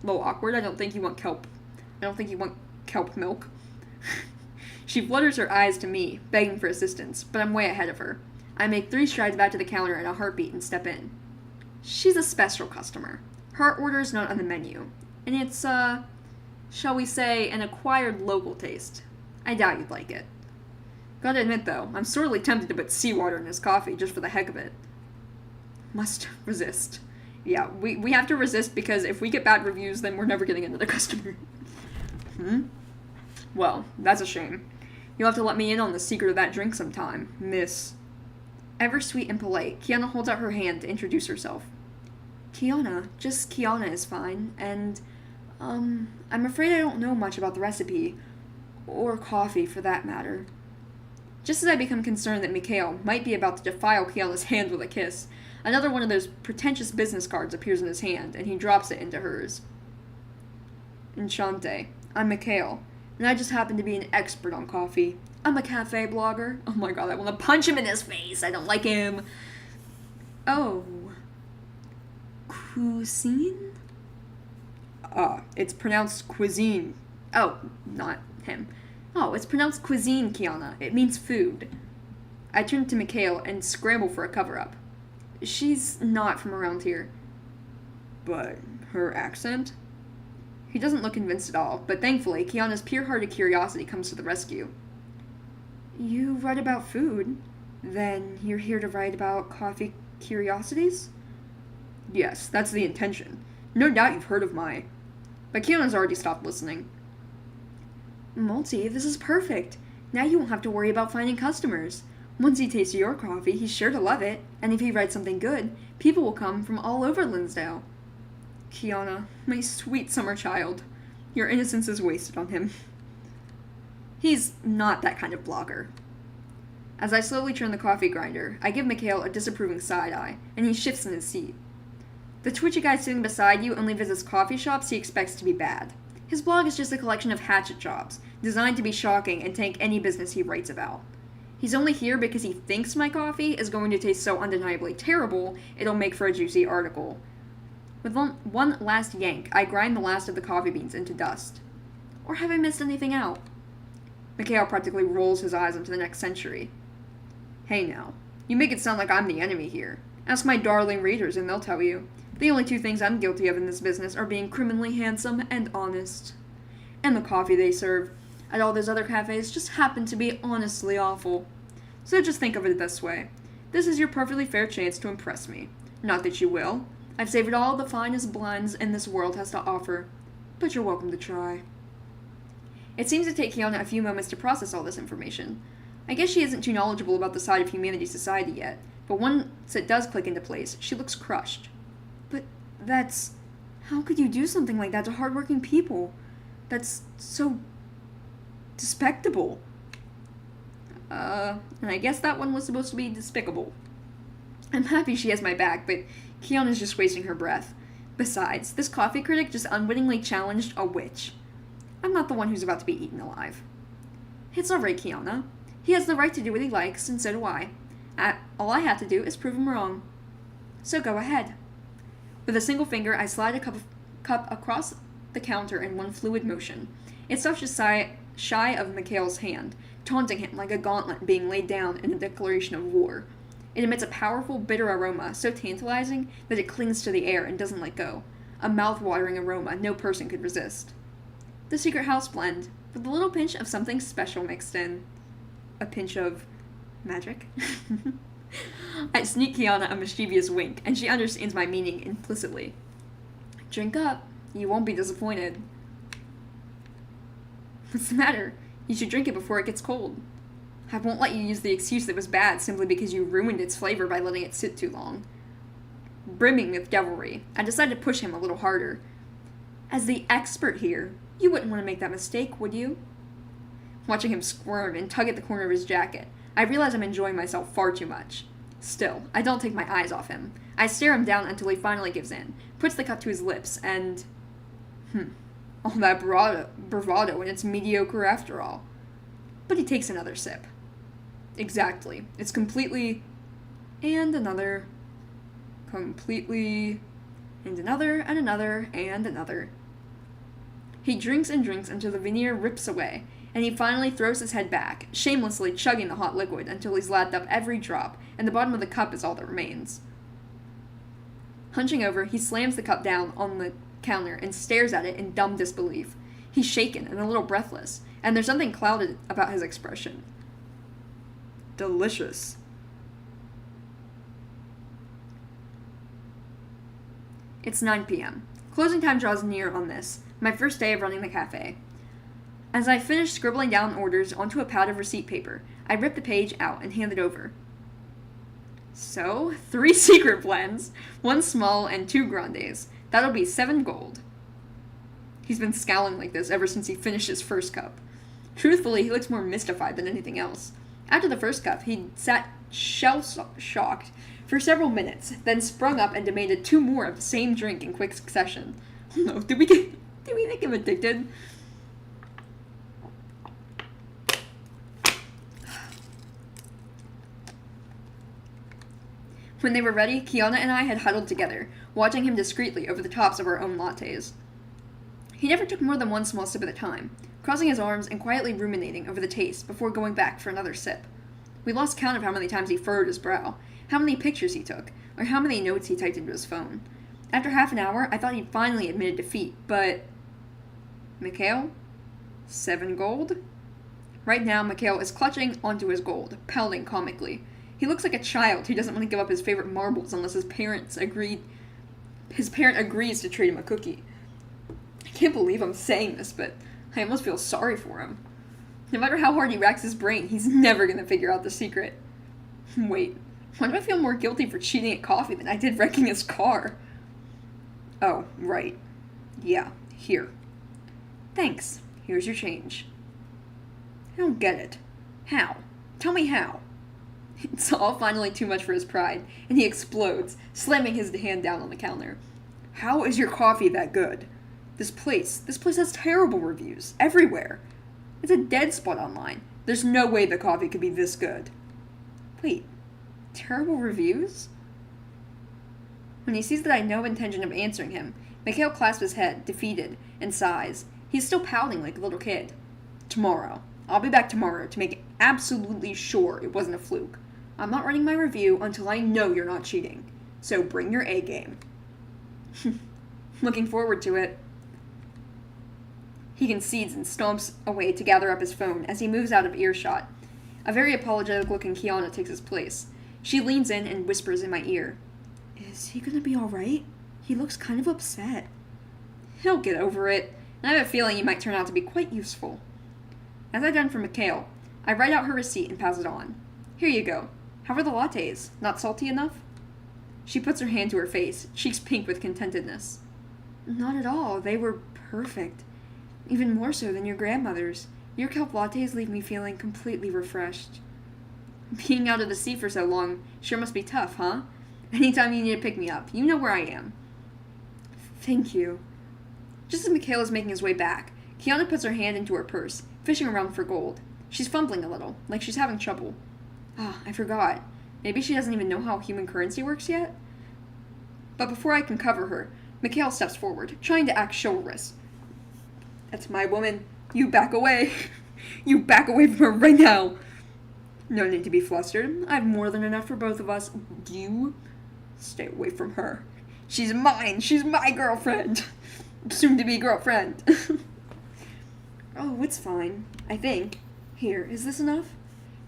little awkward. I don't think you want kelp milk. She flutters her eyes to me, begging for assistance, but I'm way ahead of her. I make 3 strides back to the counter in a heartbeat and step in. She's a special customer. Her order's not on the menu, and it's, shall we say, an acquired local taste. I doubt you'd like it. Gotta admit, though, I'm sorely tempted to put seawater in his coffee just for the heck of it. Must resist. Yeah, we have to resist because if we get bad reviews, then we're never getting another customer. Well, that's a shame. You'll have to let me in on the secret of that drink sometime, miss. Ever sweet and polite, Kiana holds out her hand to introduce herself. Kiana, just Kiana is fine, and, I'm afraid I don't know much about the recipe, or coffee for that matter. Just as I become concerned that Mikhail might be about to defile Kiana's hand with a kiss, another one of those pretentious business cards appears in his hand, and he drops it into hers. Enchante, I'm Mikhail, and I just happen to be an expert on coffee. I'm a cafe blogger. Oh my god, I want to punch him in his face. I don't like him. Oh. Cuisine? It's pronounced cuisine. Oh, not him. Oh, it's pronounced cuisine, Kiana. It means food. I turn to Mikhail and scramble for a cover-up. She's not from around here. But her accent? He doesn't look convinced at all, but thankfully, Kiana's pure-hearted curiosity comes to the rescue. You write about food? Then you're here to write about coffee curiosities? Yes, that's the intention. No doubt you've heard of my... But Kiana's already stopped listening. Multi, this is perfect. Now you won't have to worry about finding customers. Once he tastes your coffee, he's sure to love it, and if he writes something good, people will come from all over Linsdale. Kiana, my sweet summer child, your innocence is wasted on him. He's not that kind of blogger. As I slowly turn the coffee grinder, I give Mikhail a disapproving side eye, and he shifts in his seat. The twitchy guy sitting beside you only visits coffee shops he expects to be bad. His blog is just a collection of hatchet jobs, designed to be shocking and tank any business he writes about. He's only here because he thinks my coffee is going to taste so undeniably terrible, it'll make for a juicy article. With one last yank, I grind the last of the coffee beans into dust. Or have I missed anything out? Mikhail practically rolls his eyes into the next century. Hey now, you make it sound like I'm the enemy here. Ask my darling readers and they'll tell you. The only 2 things I'm guilty of in this business are being criminally handsome and honest. And the coffee they serve at all those other cafes just happen to be honestly awful. So just think of it this way. This is your perfectly fair chance to impress me. Not that you will. I've savored all the finest blends in this world has to offer. But you're welcome to try. It seems to take Kiana a few moments to process all this information. I guess she isn't too knowledgeable about the side of humanity's society yet, but once it does click into place, she looks crushed. But that's... How could you do something like that to hardworking people? That's so... despicable. And I guess that one was supposed to be despicable. I'm happy she has my back, but Kiana's just wasting her breath. Besides, this coffee critic just unwittingly challenged a witch. I'm not the one who's about to be eaten alive. It's alright, Kiana. He has the right to do what he likes, and so do I. All I have to do is prove him wrong. So go ahead. With a single finger, I slide a cup across the counter in one fluid motion. It stops just shy of Mikhail's hand, taunting him like a gauntlet being laid down in a declaration of war. It emits a powerful, bitter aroma, so tantalizing that it clings to the air and doesn't let go. A mouth-watering aroma no person could resist. The secret house blend, with a little pinch of something special mixed in. A pinch of magic? I sneak Kiana a mischievous wink, and she understands my meaning implicitly. Drink up. You won't be disappointed. What's the matter? You should drink it before it gets cold. I won't let you use the excuse that it was bad simply because you ruined its flavor by letting it sit too long. Brimming with devilry, I decided to push him a little harder. As the expert here, you wouldn't want to make that mistake, would you? Watching him squirm and tug at the corner of his jacket, I realize I'm enjoying myself far too much. Still, I don't take my eyes off him. I stare him down until he finally gives in, puts the cup to his lips, and... all that bravado, and it's mediocre after all. But he takes another sip. Exactly. It's completely... and another... completely... and another, and another, and another. He drinks and drinks until the veneer rips away, and he finally throws his head back, shamelessly chugging the hot liquid until he's lapped up every drop, and the bottom of the cup is all that remains. Hunching over, he slams the cup down on the counter and stares at it in dumb disbelief. He's shaken and a little breathless, and there's something clouded about his expression. Delicious. It's 9 p.m. Closing time draws near on this, my first day of running the cafe. As I finish scribbling down orders onto a pad of receipt paper, I rip the page out and hand it over. So, 3 secret blends, 1 small and 2 grandes. That'll be 7 gold. He's been scowling like this ever since he finished his first cup. Truthfully, he looks more mystified than anything else. After the first cup, he sat shell-shocked for several minutes, then sprung up and demanded 2 more of the same drink in quick succession. Oh no, did we make him addicted? When they were ready, Kiana and I had huddled together, watching him discreetly over the tops of our own lattes. He never took more than 1 small sip at a time, crossing his arms and quietly ruminating over the taste before going back for another sip. We lost count of how many times he furrowed his brow, how many pictures he took, or how many notes he typed into his phone. After half an hour, I thought he'd finally admitted defeat, but... Mikhail? 7 gold? Right now, Mikhail is clutching onto his gold, pouting comically. He looks like a child who doesn't want to give up his favorite marbles unless his parent agrees to trade him a cookie. I can't believe I'm saying this, but I almost feel sorry for him. No matter how hard he racks his brain, he's never going to figure out the secret. Wait, why do I feel more guilty for cheating at coffee than I did wrecking his car? Oh, right. Yeah, here. Thanks. Here's your change. I don't get it. How? Tell me how. It's all finally too much for his pride, and he explodes, slamming his hand down on the counter. How is your coffee that good? This place has terrible reviews, everywhere. It's a dead spot online. There's no way the coffee could be this good. Wait, terrible reviews? When he sees that I have no intention of answering him, Mikhail clasps his head, defeated, and sighs. He's still pouting like a little kid. Tomorrow. I'll be back tomorrow to make absolutely sure it wasn't a fluke. I'm not writing my review until I know you're not cheating. So bring your A game. Looking forward to it. He concedes and stomps away to gather up his phone as he moves out of earshot. A very apologetic-looking Kiana takes his place. She leans in and whispers in my ear. Is he gonna be alright? He looks kind of upset. He'll get over it, and I have a feeling he might turn out to be quite useful. As I done for Mikhail, I write out her receipt and pass it on. Here you go. How are the lattes? Not salty enough? She puts her hand to her face, cheeks pink with contentedness. Not at all. They were perfect. Even more so than your grandmother's. Your kelp lattes leave me feeling completely refreshed. Being out of the sea for so long sure must be tough, huh? Anytime you need to pick me up, you know where I am. Thank you. Just as Mikhail is making his way back, Kiana puts her hand into her purse, fishing around for gold. She's fumbling a little, like she's having trouble. Ah, I forgot. Maybe she doesn't even know how human currency works yet? But before I can cover her, Mikhail steps forward, trying to act chivalrous. That's my woman. You back away. You back away from her right now. No need to be flustered. I have more than enough for both of us. You stay away from her. She's mine. She's my girlfriend. Soon to be girlfriend. Oh, it's fine. I think. Here, is this enough?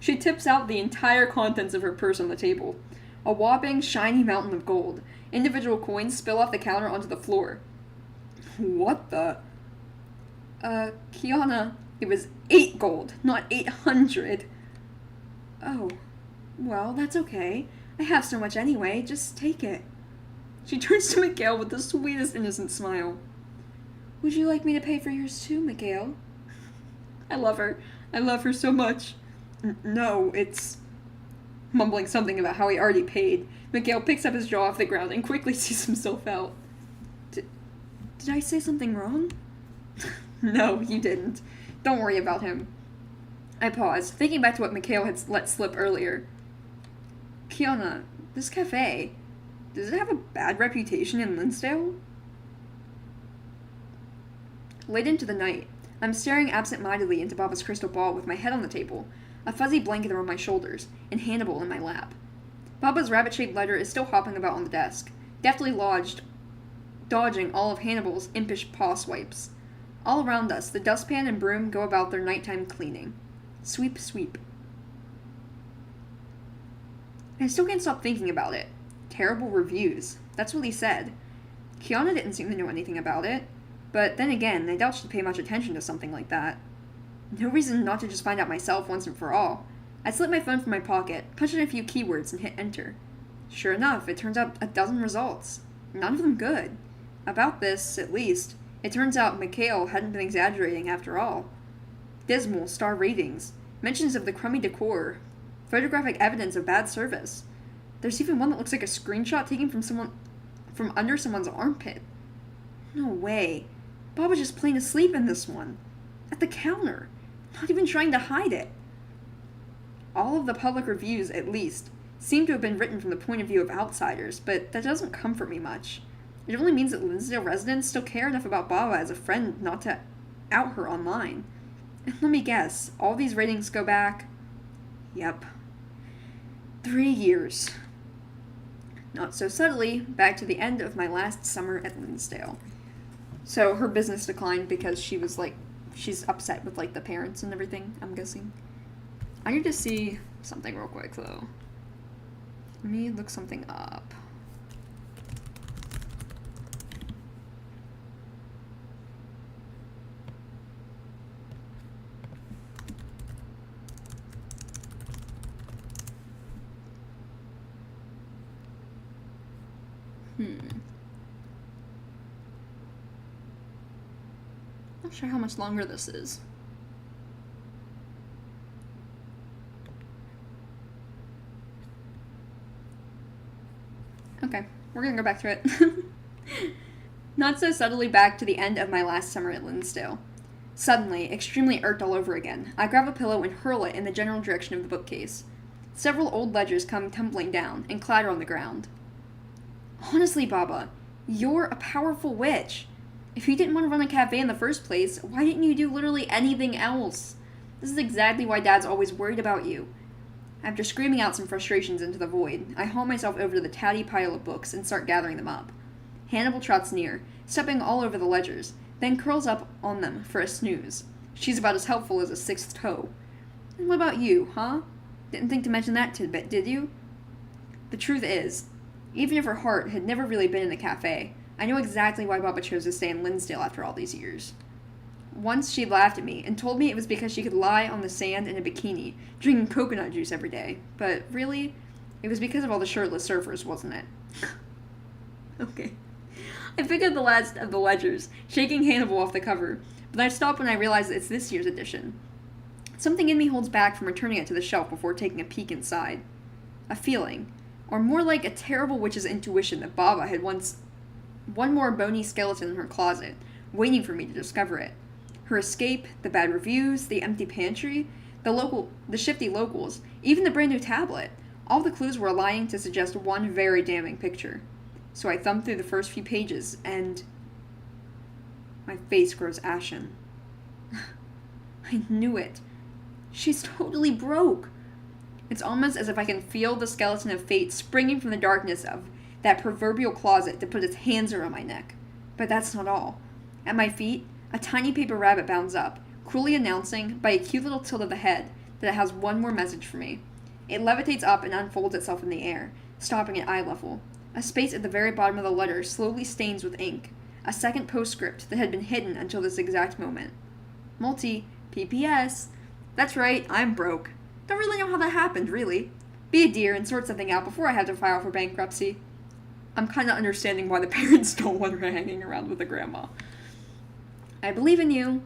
She tips out the entire contents of her purse on the table. A whopping, shiny mountain of gold. Individual coins spill off the counter onto the floor. What the? Kiana, it was 8 gold, not 800. Oh, well, that's okay. I have so much anyway, just take it. She turns to Mikhail with the sweetest innocent smile. Would you like me to pay for yours too, Mikhail? I love her. I love her so much. No, it's... Mumbling something about how he already paid, Mikhail picks up his jaw off the ground and quickly sees himself out. Did I say something wrong? No, you didn't. Don't worry about him. I pause, thinking back to what Mikhail had let slip earlier. Kiana, this cafe, does it have a bad reputation in Linsdale? Late into the night, I'm staring absent-mindedly into Baba's crystal ball with my head on the table, a fuzzy blanket around my shoulders, and Hannibal in my lap. Baba's rabbit-shaped letter is still hopping about on the desk, deftly lodged, dodging all of Hannibal's impish paw swipes. All around us, the dustpan and broom go about their nighttime cleaning. Sweep, sweep. I still can't stop thinking about it. Terrible reviews. That's what he said. Kiana didn't seem to know anything about it. But then again, I doubt she'd pay much attention to something like that. No reason not to just find out myself once and for all. I slip my phone from my pocket, punch in a few keywords, and hit enter. Sure enough, it turns out a dozen results. None of them good. About this, at least, it turns out Mikhail hadn't been exaggerating after all. Dismal star ratings, mentions of the crummy decor, photographic evidence of bad service. There's even one that looks like a screenshot taken from under someone's armpit. No way. Bob was just plain asleep in this one. At the counter. Not even trying to hide it. All of the public reviews, at least, seem to have been written from the point of view of outsiders, but that doesn't comfort me much. It only means that Linsdale residents still care enough about Baba as a friend not to out her online. And let me guess, all these ratings go back... Yep. 3 years. Not so subtly, back to the end of my last summer at Linsdale. So her business declined because she was she's upset with the parents and everything, I'm guessing. I need to see something real quick though. Let me look something up. Not sure how much longer this is. Okay, we're gonna go back to it. Not so subtly back to the end of my last summer at Linsdale. Suddenly, extremely irked all over again, I grab a pillow and hurl it in the general direction of the bookcase. Several old ledgers come tumbling down and clatter on the ground. Honestly, Baba, you're a powerful witch. If you didn't want to run a cafe in the first place, why didn't you do literally anything else? This is exactly why Dad's always worried about you. After screaming out some frustrations into the void, I haul myself over to the tatty pile of books and start gathering them up. Hannibal trots near, stepping all over the ledgers, then curls up on them for a snooze. She's about as helpful as a sixth toe. And what about you, huh? Didn't think to mention that tidbit, did you? The truth is, even if her heart had never really been in the cafe, I know exactly why Baba chose to stay in Linsdale after all these years. once she laughed at me and told me it was because she could lie on the sand in a bikini, drinking coconut juice every day. But really, it was because of all the shirtless surfers, wasn't it? Okay. I picked up the last of the ledgers, shaking Hannibal off the cover, but I stopped when I realized it's this year's edition. Something in me holds back from returning it to the shelf before taking a peek inside. A feeling, or more like a terrible witch's intuition that Baba had once one more bony skeleton in her closet, waiting for me to discover it. Her escape, the bad reviews, the empty pantry, the shifty locals, even the brand new tablet. All the clues were aligning to suggest one very damning picture. So I thumbed through the first few pages, and my face grows ashen. I knew it. She's totally broke. It's almost as if I can feel the skeleton of fate springing from the darkness of that proverbial closet to put its hands around my neck. But that's not all. At my feet, a tiny paper rabbit bounds up, cruelly announcing, by a cute little tilt of the head, that it has one more message for me. It levitates up and unfolds itself in the air, stopping at eye level. A space at the very bottom of the letter slowly stains with ink, a second postscript that had been hidden until this exact moment. Multi, PPS. That's right, I'm broke. Don't really know how that happened, really. Be a dear and sort something out before I have to file for bankruptcy. I'm kinda understanding why the parents don't want her hanging around with the grandma. I believe in you.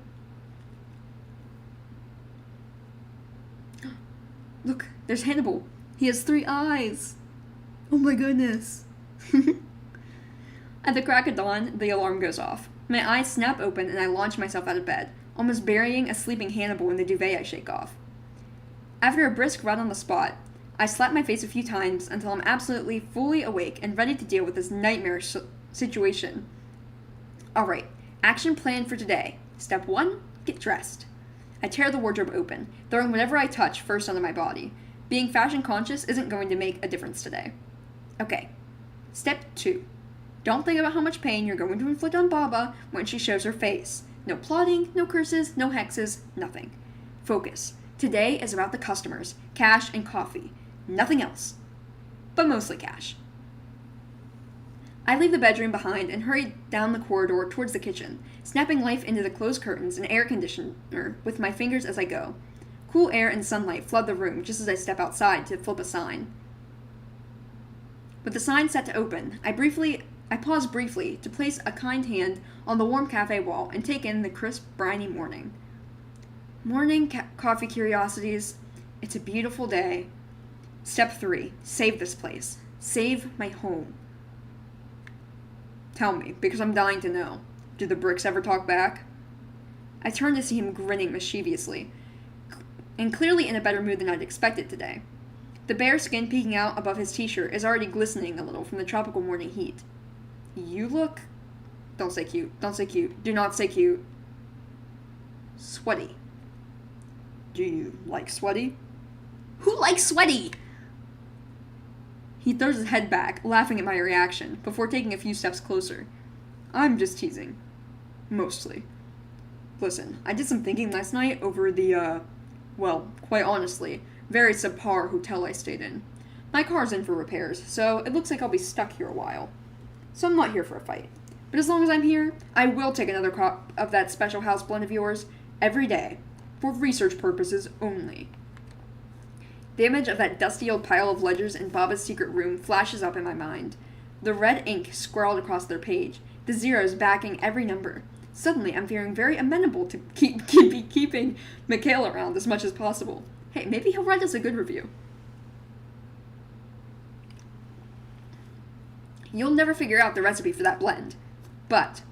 Look, there's Hannibal. He has 3 eyes. Oh my goodness. At the crack of dawn, the alarm goes off. My eyes snap open and I launch myself out of bed, almost burying a sleeping Hannibal in the duvet I shake off. After a brisk run on the spot, I slap my face a few times until I'm absolutely fully awake and ready to deal with this nightmarish situation. Alright, action plan for today. Step 1, get dressed. I tear the wardrobe open, throwing whatever I touch first onto my body. Being fashion conscious isn't going to make a difference today. Okay, step 2. Don't think about how much pain you're going to inflict on Baba when she shows her face. No plotting, no curses, no hexes, nothing. Focus. Today is about the customers, cash, and coffee. Nothing else. But mostly cash. I leave the bedroom behind and hurry down the corridor towards the kitchen, snapping life into the closed curtains and air conditioner with my fingers as I go. Cool air and sunlight flood the room just as I step outside to flip a sign. With the sign set to open, I pause briefly to place a kind hand on the warm cafe wall and take in the crisp, briny morning. Morning coffee curiosities. It's a beautiful day. Step 3. Save this place. Save my home. Tell me, because I'm dying to know. Do the bricks ever talk back? I turn to see him grinning mischievously, and clearly in a better mood than I'd expected today. The bare skin peeking out above his t-shirt is already glistening a little from the tropical morning heat. You look... Don't say cute. Don't say cute. Do not say cute. Sweaty. Do you like sweaty? Who likes sweaty? He throws his head back, laughing at my reaction, before taking a few steps closer. I'm just teasing. Mostly. Listen, I did some thinking last night over the, well, quite honestly, very subpar hotel I stayed in. My car's in for repairs, so it looks like I'll be stuck here a while. So I'm not here for a fight. But as long as I'm here, I will take another cup of that special house blend of yours every day, for research purposes only. The image of that dusty old pile of ledgers in Baba's secret room flashes up in my mind. The red ink scrawled across their page, the zeros backing every number. Suddenly, I'm feeling very amenable to keeping Mikhail around as much as possible. Hey, maybe he'll write us a good review. You'll never figure out the recipe for that blend. But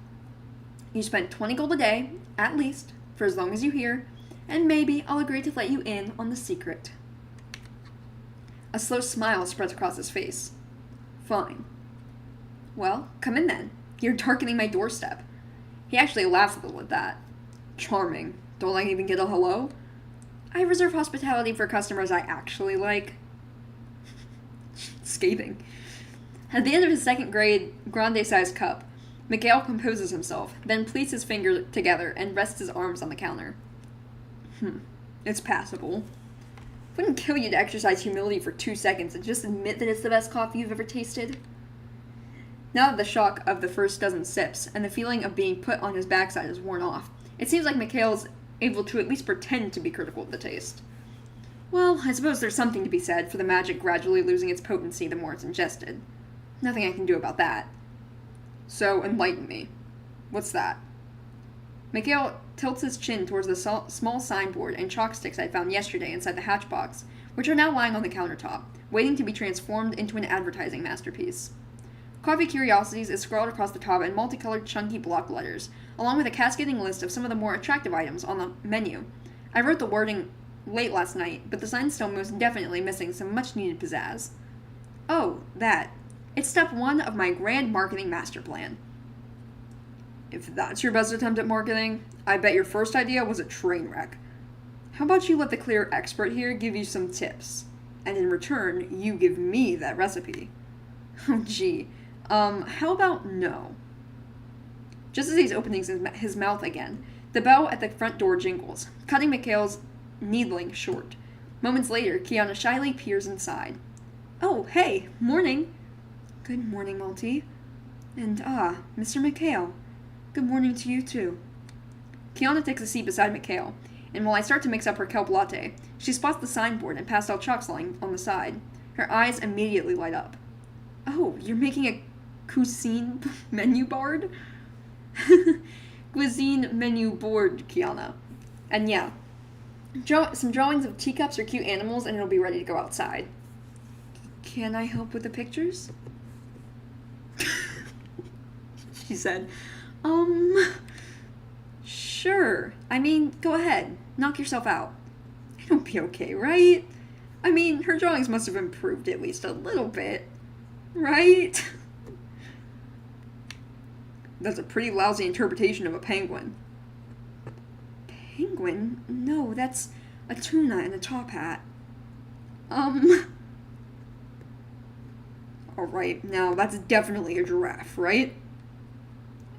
you spend 20 gold a day, at least, for as long as you're here, and maybe I'll agree to let you in on the secret. A slow smile spreads across his face. Fine. Well, come in then. You're darkening my doorstep. He actually laughs a little at that. Charming. Don't I even get a hello? I reserve hospitality for customers I actually like. Scathing. At the end of his second grande-sized cup, Mikhail composes himself, then pleats his fingers together and rests his arms on the counter. It's passable. Wouldn't kill you to exercise humility for 2 seconds and just admit that it's the best coffee you've ever tasted? Now that the shock of the first dozen sips and the feeling of being put on his backside is worn off, It seems like Mikhail's able to at least pretend to be critical of the taste. Well, I suppose there's something to be said for the magic gradually losing its potency the more it's ingested. Nothing I can do about that. So, enlighten me. What's that? Mikhail tilts his chin towards the small signboard and chalk sticks I found yesterday inside the hatchbox, which are now lying on the countertop, waiting to be transformed into an advertising masterpiece. Coffee Curiosities is scrawled across the top in multicolored chunky block letters, along with a cascading list of some of the more attractive items on the menu. I wrote the wording late last night, but the sign's still most definitely missing some much-needed pizzazz. Oh, that. It's step 1 of my grand marketing master plan. If that's your best attempt at marketing, I bet your first idea was a train wreck. How about you let the clear expert here give you some tips, and in return, you give me that recipe? Oh, gee. How about no? Just as he's opening his mouth again, the bell at the front door jingles, cutting Mikhail's needling short. Moments later, Kiana shyly peers inside. Oh, hey, morning. Good morning, Multi. And, Mr. Mikhail. Good morning to you, too. Kiana takes a seat beside Mikhail, and while I start to mix up her kelp latte, she spots the signboard and pastel chalks lying on the side. Her eyes immediately light up. Oh, you're making a cuisine menu board? Cuisine menu board, Kiana. And yeah, some drawings of teacups or cute animals and it'll be ready to go outside. Can I help with the pictures? She said, sure. I mean, go ahead. Knock yourself out. It'll be okay, right? I mean, her drawings must have improved at least a little bit. Right? That's a pretty lousy interpretation of a penguin. Penguin? No, that's a tuna in a top hat. Alright, now that's definitely a giraffe, right?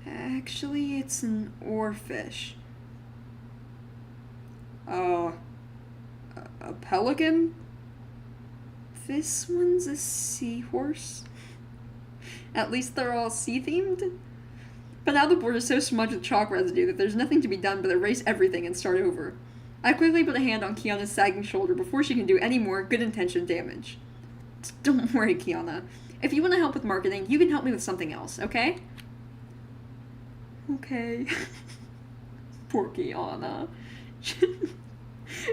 Actually, it's an oarfish. A pelican? This one's a seahorse? At least they're all sea-themed? But now the board is so smudged with chalk residue that there's nothing to be done but erase everything and start over. I quickly put a hand on Kiana's sagging shoulder before she can do any more good-intentioned damage. Don't worry, Kiana. If you want to help with marketing, you can help me with something else, okay? Okay. Poor Kiana.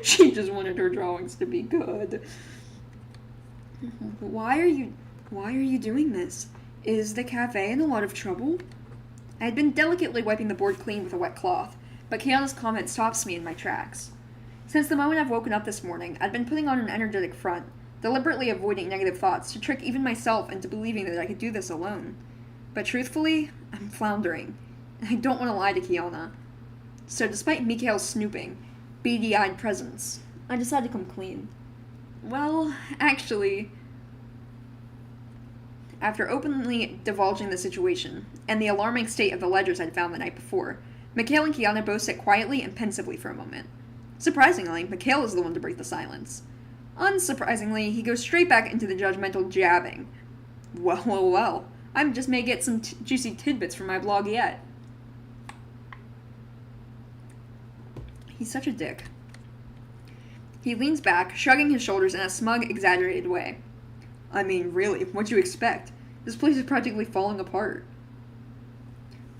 She just wanted her drawings to be good. Why are you doing this? Is the cafe in a lot of trouble? I had been delicately wiping the board clean with a wet cloth, but Kiana's comment stops me in my tracks. Since the moment I've woken up this morning, I'd been putting on an energetic front, deliberately avoiding negative thoughts to trick even myself into believing that I could do this alone. But truthfully, I'm floundering, and I don't want to lie to Kiana. So despite Mikhail's snooping, beady-eyed presence, I decided to come clean. Well, actually, after openly divulging the situation, and the alarming state of the ledgers I'd found the night before, Mikhail and Kiana both sit quietly and pensively for a moment. Surprisingly, Mikhail is the one to break the silence. Unsurprisingly, he goes straight back into the judgmental jabbing. Well, I just may get some juicy tidbits from my blog yet. He's such a dick. He leans back, shrugging his shoulders in a smug, exaggerated way. I mean, really, what'd you expect? This place is practically falling apart.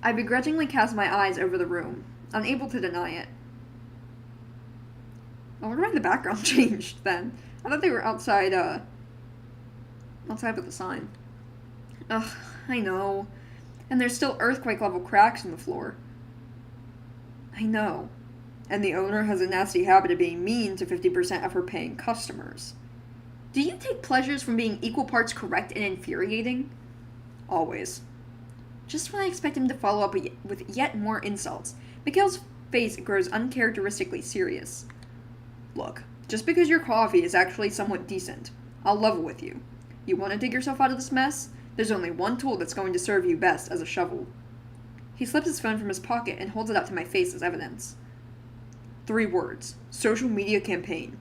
I begrudgingly cast my eyes over the room, unable to deny it. I wonder why the background changed, then. I thought they were outside with the sign. Ugh, I know. And there's still earthquake-level cracks in the floor. I know. And the owner has a nasty habit of being mean to 50% of her paying customers. Do you take pleasures from being equal parts correct and infuriating? Always. Just when I expect him to follow up with yet more insults, Mikhail's face grows uncharacteristically serious. Look, just because your coffee is actually somewhat decent, I'll level with you. You want to dig yourself out of this mess? There's only one tool that's going to serve you best as a shovel. He slips his phone from his pocket and holds it up to my face as evidence. 3 words. Social media campaign.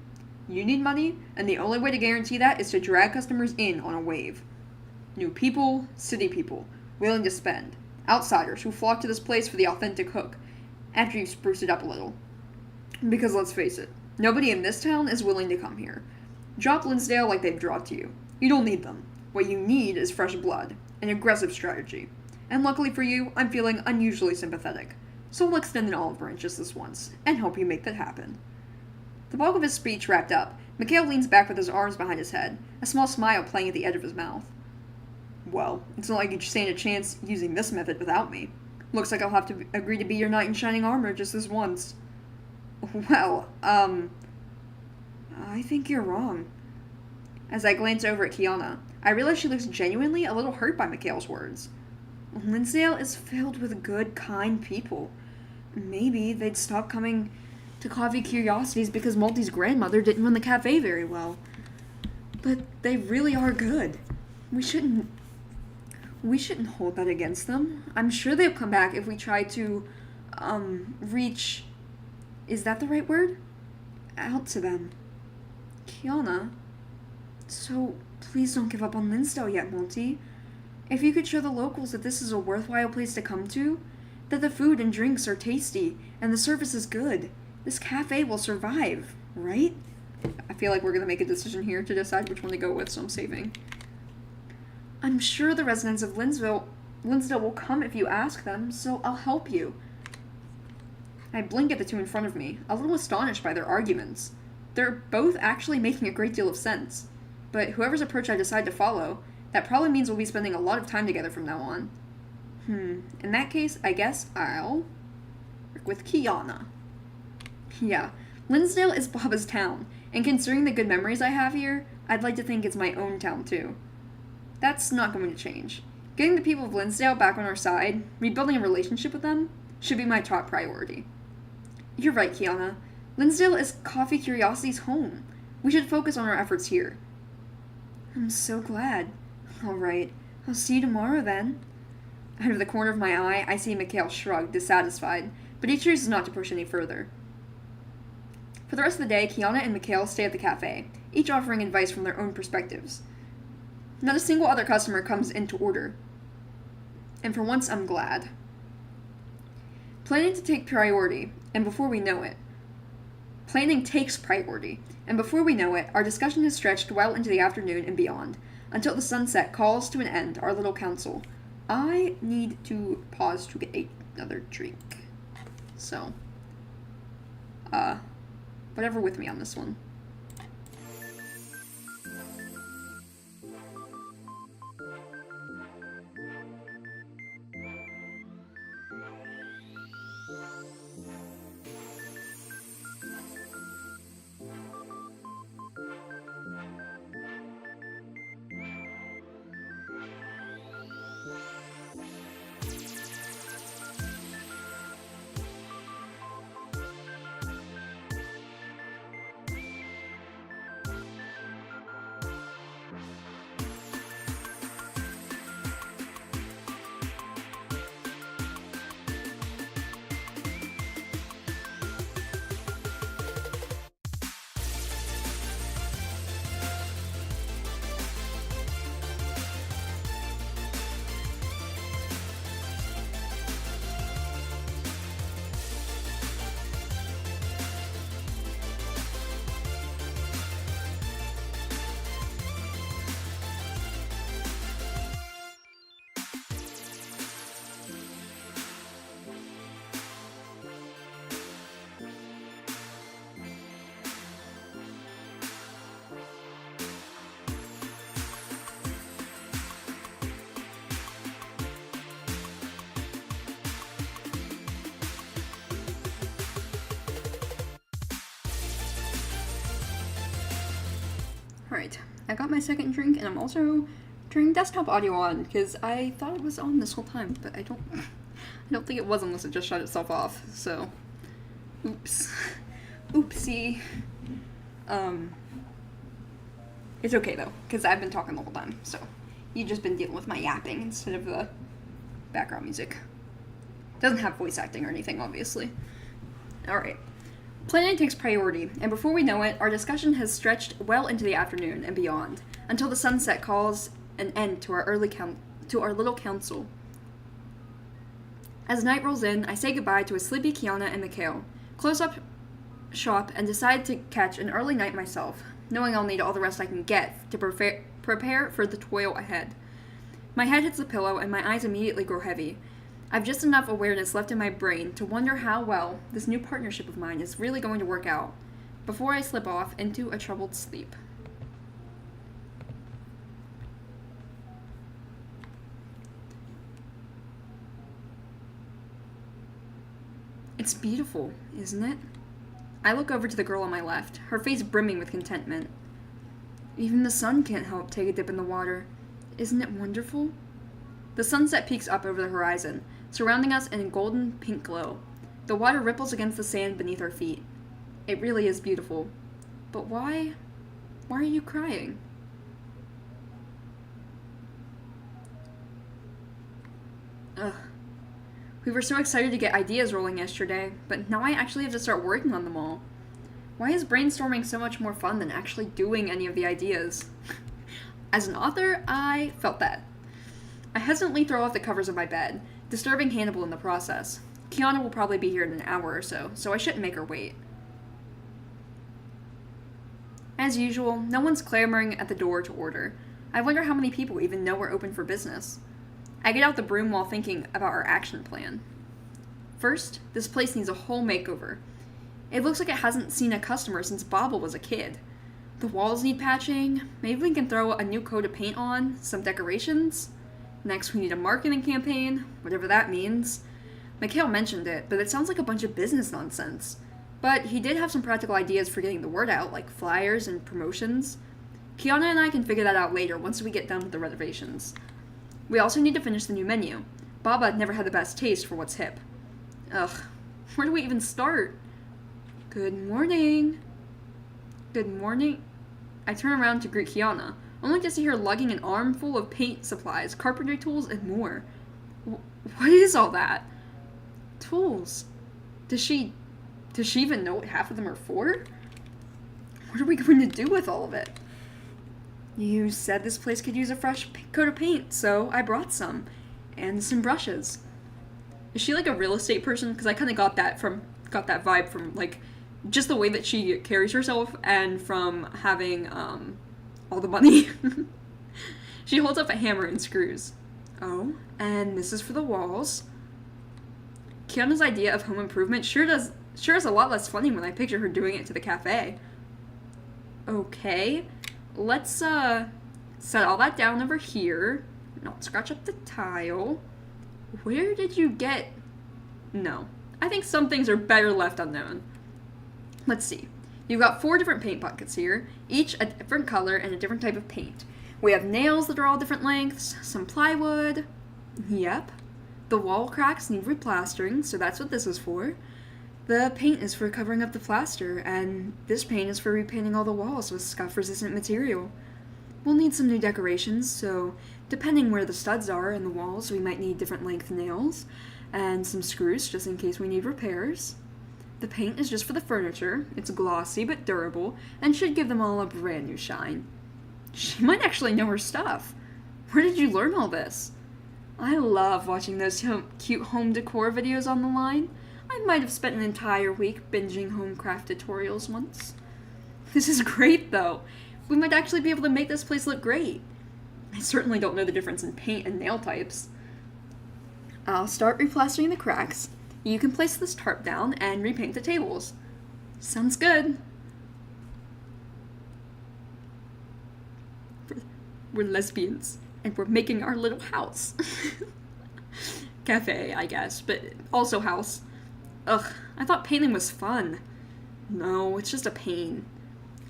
You need money, and the only way to guarantee that is to drag customers in on a wave. New people, city people, willing to spend. Outsiders who flock to this place for the authentic hook. after you spruce it up a little. Because let's face it, nobody in this town is willing to come here. Drop Linsdale like they've dropped you. You don't need them. What you need is fresh blood, an aggressive strategy. And luckily for you, I'm feeling unusually sympathetic. So we'll extend an olive branch just this once, and help you make that happen. The bulk of his speech wrapped up, Mikhail leans back with his arms behind his head, a small smile playing at the edge of his mouth. Well, it's not like you stand a chance using this method without me. Looks like I'll have to agree to be your knight in shining armor just this once. Well, I think you're wrong. As I glance over at Kiana, I realize she looks genuinely a little hurt by Mikhail's words. Linsdale is filled with good, kind people. Maybe they'd stop coming to Coffee Curiosities because Multie's grandmother didn't run the cafe very well. But they really are good. We shouldn't hold that against them. I'm sure they'll come back if we try to, reach... Is that the right word? Out to them. Kiana. So, please don't give up on Linsdale yet, Multie. If you could show the locals that this is a worthwhile place to come to, that the food and drinks are tasty, and the service is good, this cafe will survive, right? I feel like we're going to make a decision here to decide which one to go with, so I'm saving. I'm sure the residents of Linsdale will come if you ask them, so I'll help you. I blink at the two in front of me, a little astonished by their arguments. They're both actually making a great deal of sense, but whoever's approach I decide to follow, that probably means we'll be spending a lot of time together from now on. In that case, I guess I'll work with Kiana. Yeah, Linsdale is Baba's town, and considering the good memories I have here, I'd like to think it's my own town too. That's not going to change. Getting the people of Linsdale back on our side, rebuilding a relationship with them, should be my top priority. You're right, Kiana. Linsdale is Coffee Curiosity's home. We should focus on our efforts here. I'm so glad. Alright, I'll see you tomorrow then. Out of the corner of my eye, I see Mikhail shrug, dissatisfied, but he chooses not to push any further. For the rest of the day, Kiana and Mikhail stay at the cafe, each offering advice from their own perspectives. Not a single other customer comes in to order. And for once, I'm glad. Planning takes priority, and before we know it, our discussion has stretched well into the afternoon and beyond, until the sunset calls to an end our little council. I need to pause to get another drink. So, whatever with me on this one. Alright, I got my second drink, and I'm also turning desktop audio on, because I thought it was on this whole time, but I don't think it was unless it just shut itself off, so, oops. Oopsie. It's okay though, because I've been talking the whole time, so you've just been dealing with my yapping instead of the background music. Doesn't have voice acting or anything, obviously. Alright. Planning takes priority, and before we know it, our discussion has stretched well into the afternoon and beyond, until the sunset calls an end to our little council. As night rolls in, I say goodbye to a sleepy Kiana and Mikhail, close up shop, and decide to catch an early night myself, knowing I'll need all the rest I can get to prepare for the toil ahead. My head hits the pillow and my eyes immediately grow heavy. I've just enough awareness left in my brain to wonder how well this new partnership of mine is really going to work out before I slip off into a troubled sleep. It's beautiful, isn't it? I look over to the girl on my left, her face brimming with contentment. Even the sun can't help take a dip in the water. Isn't it wonderful? The sunset peeks up over the horizon, surrounding us in a golden pink glow. The water ripples against the sand beneath our feet. It really is beautiful. But why? Why are you crying? Ugh. We were so excited to get ideas rolling yesterday, but now I actually have to start working on them all. Why is brainstorming so much more fun than actually doing any of the ideas? As an author, I felt that. I hesitantly throw off the covers of my bed, disturbing Hannibal in the process. Kiana will probably be here in an hour or so I shouldn't make her wait. As usual, no one's clamoring at the door to order. I wonder how many people even know we're open for business. I get out the broom while thinking about our action plan. First, this place needs a whole makeover. It looks like it hasn't seen a customer since Bobble was a kid. The walls need patching, maybe we can throw a new coat of paint on, some decorations. Next, we need a marketing campaign, whatever that means. Mikhail mentioned it, but it sounds like a bunch of business nonsense. But he did have some practical ideas for getting the word out, like flyers and promotions. Kiana and I can figure that out later once we get done with the reservations. We also need to finish the new menu. Baba never had the best taste for what's hip. Ugh, where do we even start? Good morning. Good morning. I turn around to greet Kiana, only to see her lugging an armful of paint supplies, carpentry tools, and more. What is all that? Tools. Does she even know what half of them are for? What are we going to do with all of it? You said this place could use a fresh coat of paint, so I brought some. And some brushes. Is she like a real estate person? Because I kind of got that vibe from like just the way that she carries herself and from having all the money. She holds up a hammer and screws. Oh, and this is for the walls. Kiana's idea of home improvement sure is a lot less funny when I picture her doing it to the cafe. Okay, let's set all that down over here. Not scratch up the tile. Where did you get... No, I think some things are better left unknown. Let's see. You've got 4 different paint buckets here, each a different color and a different type of paint. We have nails that are all different lengths, some plywood. Yep. The wall cracks need replastering, so that's what this is for. The paint is for covering up the plaster, and this paint is for repainting all the walls with scuff-resistant material. We'll need some new decorations, so depending where the studs are in the walls, we might need different length nails, and some screws just in case we need repairs. The paint is just for the furniture. It's glossy but durable, and should give them all a brand new shine. She might actually know her stuff. Where did you learn all this? I love watching those cute home decor videos on the line. I might have spent an entire week binging homecraft tutorials once. This is great, though. We might actually be able to make this place look great. I certainly don't know the difference in paint and nail types. I'll start replastering the cracks. You can place this tarp down and repaint the tables. Sounds good. We're lesbians, and we're making our little house. Cafe, I guess, but also house. Ugh, I thought painting was fun. No, it's just a pain.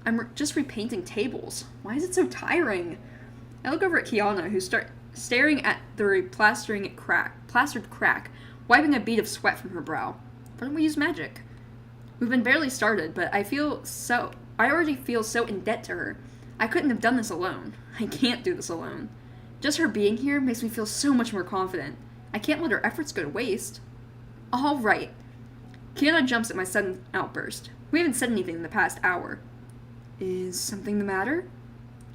I'm just repainting tables. Why is it so tiring? I look over at Kiana, who's staring at the plastered crack, wiping a bead of sweat from her brow. Why don't we use magic? We've been barely started, but I already feel so in debt to her. I couldn't have done this alone. I can't do this alone. Just her being here makes me feel so much more confident. I can't let her efforts go to waste. All right. Kiana jumps at my sudden outburst. We haven't said anything in the past hour. Is something the matter?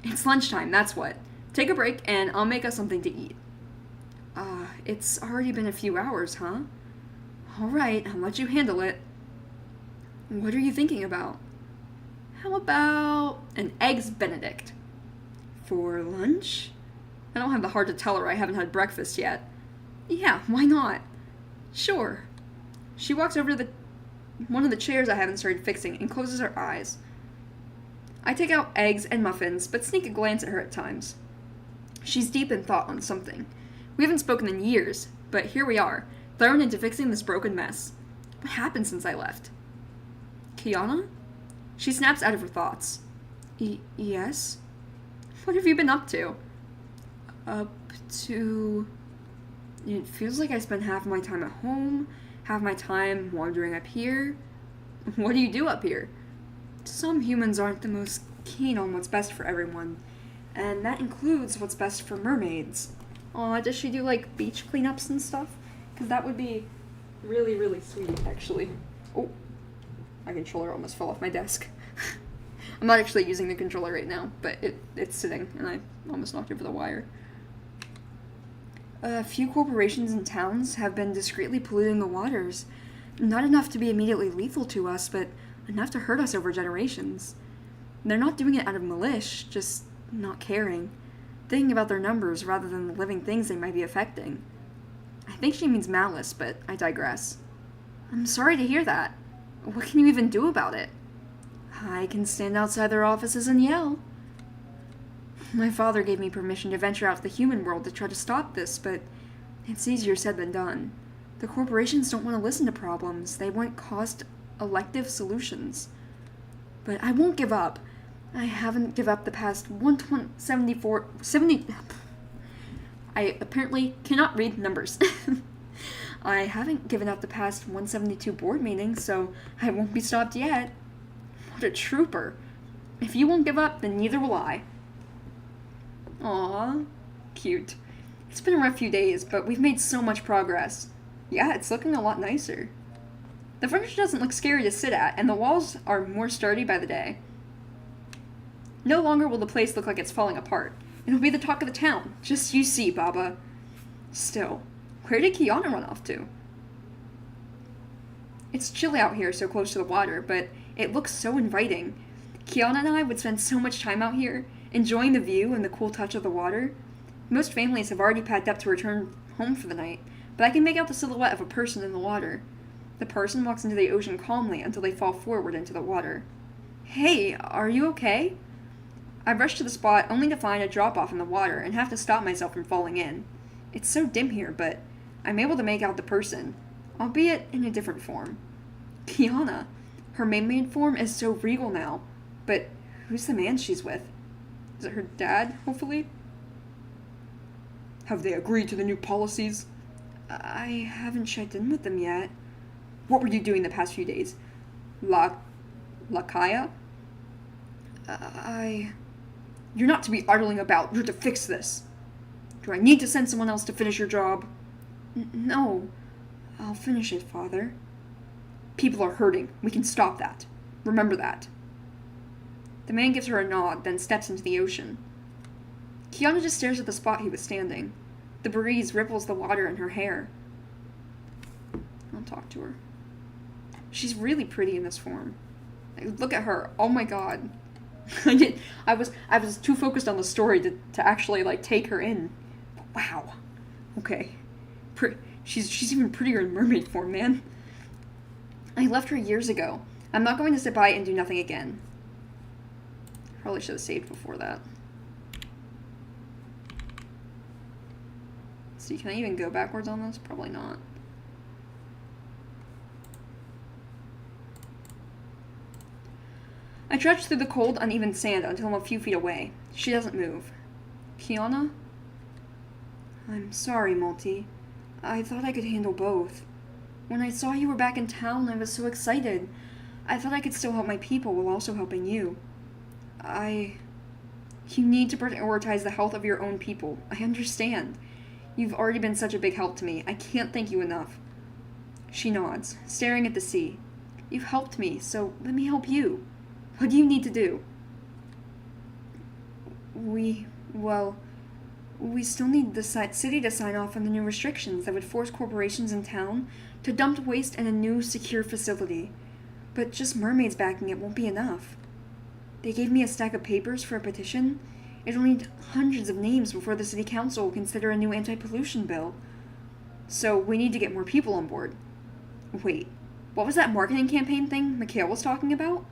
It's lunchtime, that's what. Take a break, and I'll make us something to eat. It's already been a few hours, huh? Alright, I'll let you handle it. What are you thinking about? How about an Eggs Benedict? For lunch? I don't have the heart to tell her I haven't had breakfast yet. Yeah, why not? Sure. She walks over to one of the chairs I haven't started fixing and closes her eyes. I take out eggs and muffins, but sneak a glance at her at times. She's deep in thought on something. We haven't spoken in years, but here we are, thrown into fixing this broken mess. What happened since I left? Kiana? She snaps out of her thoughts. Yes? What have you been up to? Up to... It feels like I spend half my time at home, half my time wandering up here. What do you do up here? Some humans aren't the most keen on what's best for everyone, and that includes what's best for mermaids. Aw, does she do, like, beach cleanups and stuff? Because that would be really, really sweet, actually. Oh, my controller almost fell off my desk. I'm not actually using the controller right now, but it's sitting, and I almost knocked over the wire. A few corporations and towns have been discreetly polluting the waters. Not enough to be immediately lethal to us, but enough to hurt us over generations. They're not doing it out of malice, just not caring. Thinking about their numbers rather than the living things they might be affecting. I think she means malice, but I digress. I'm sorry to hear that. What can you even do about it? I can stand outside their offices and yell. My father gave me permission to venture out to the human world to try to stop this, but it's easier said than done. The corporations don't want to listen to problems. They want cost-effective solutions. But I won't give up. I haven't given up the past 70... I apparently cannot read numbers. I haven't given up the past 172 board meetings, so I won't be stopped yet. What a trooper. If you won't give up, then neither will I. Aww. Cute. It's been a rough few days, but we've made so much progress. Yeah, it's looking a lot nicer. The furniture doesn't look scary to sit at, and the walls are more sturdy by the day. No longer will the place look like it's falling apart. It'll be the talk of the town. Just you see, Baba. Still, where did Kiana run off to? It's chilly out here so close to the water, but it looks so inviting. Kiana and I would spend so much time out here, enjoying the view and the cool touch of the water. Most families have already packed up to return home for the night, but I can make out the silhouette of a person in the water. The person walks into the ocean calmly until they fall forward into the water. Hey, are you okay? I rush to the spot only to find a drop-off in the water and have to stop myself from falling in. It's so dim here, but I'm able to make out the person, albeit in a different form. Kiana. Her mermaid form is so regal now, but who's the man she's with? Is it her dad, hopefully? Have they agreed to the new policies? I haven't checked in with them yet. What were you doing the past few days? Lakaya? You're not to be idling about. You're to fix this. Do I need to send someone else to finish your job? No. I'll finish it, Father. People are hurting. We can stop that. Remember that. The man gives her a nod, then steps into the ocean. Kiana just stares at the spot he was standing. The breeze ripples the water in her hair. I'll talk to her. She's really pretty in this form. Look at her. Oh my god. I was too focused on the story to actually, like, take her in. But wow. Okay. She's even prettier in mermaid form, man. I left her years ago. I'm not going to sit by and do nothing again. Probably should have saved before that. Let's see, can I even go backwards on this? Probably not. I trudge through the cold, uneven sand until I'm a few feet away. She doesn't move. Kiana? I'm sorry, Multi. I thought I could handle both. When I saw you were back in town, I was so excited. I thought I could still help my people while also helping you. You need to prioritize the health of your own people. I understand. You've already been such a big help to me. I can't thank you enough. She nods, staring at the sea. You've helped me, so let me help you. What do you need to do? We still need the city to sign off on the new restrictions that would force corporations in town to dump waste in a new secure facility. But just mermaids backing it won't be enough. They gave me a stack of papers for a petition. It'll need hundreds of names before the city council will consider a new anti-pollution bill. So we need to get more people on board. Wait, what was that marketing campaign thing Mikhail was talking about?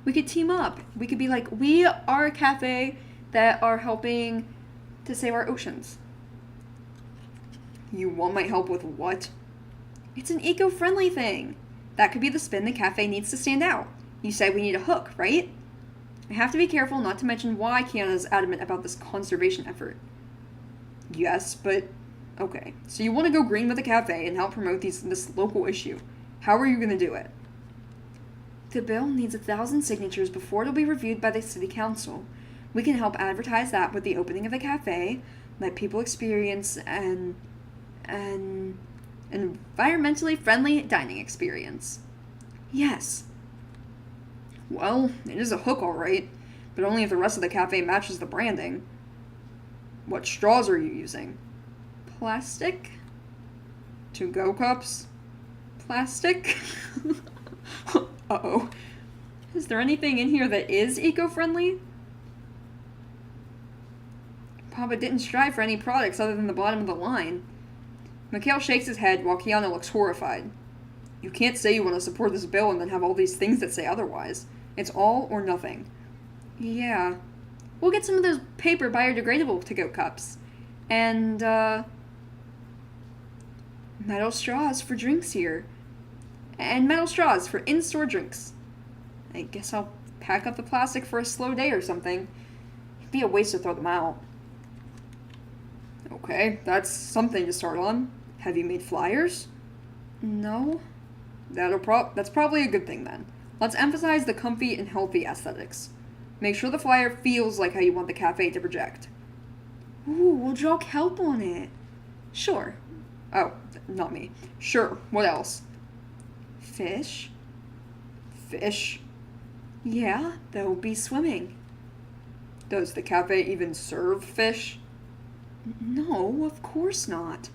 We could team up. We could be like, we are a cafe that are helping to save our oceans. You want my help with what? It's an eco-friendly thing. That could be the spin the cafe needs to stand out. You said we need a hook, right? I have to be careful not to mention why Kiana's adamant about this conservation effort. Yes, but okay. So you want to go green with the cafe and help promote this local issue. How are you going to do it? The bill needs 1,000 signatures before it'll be reviewed by the city council. We can help advertise that with the opening of the cafe, let people experience an environmentally friendly dining experience. Yes. Well, it is a hook, all right, but only if the rest of the cafe matches the branding. What straws are you using? Plastic? To-go cups? Plastic? Uh-oh. Is there anything in here that is eco-friendly? Papa didn't strive for any products other than the bottom of the line. Mikhail shakes his head while Kiana looks horrified. You can't say you want to support this bill and then have all these things that say otherwise. It's all or nothing. Yeah. We'll get some of those paper biodegradable to-go cups. And, metal straws for drinks here. And metal straws for in-store drinks. I guess I'll pack up the plastic for a slow day or something. It'd be a waste to throw them out. Okay, that's something to start on. Have you made flyers? No. That's probably a good thing then. Let's emphasize the comfy and healthy aesthetics. Make sure the flyer feels like how you want the cafe to project. Ooh, we'll draw kelp on it. Sure. Oh, not me. Sure, what else? Fish? Fish? Yeah, they'll be swimming. Does the cafe even serve fish? No, of course not.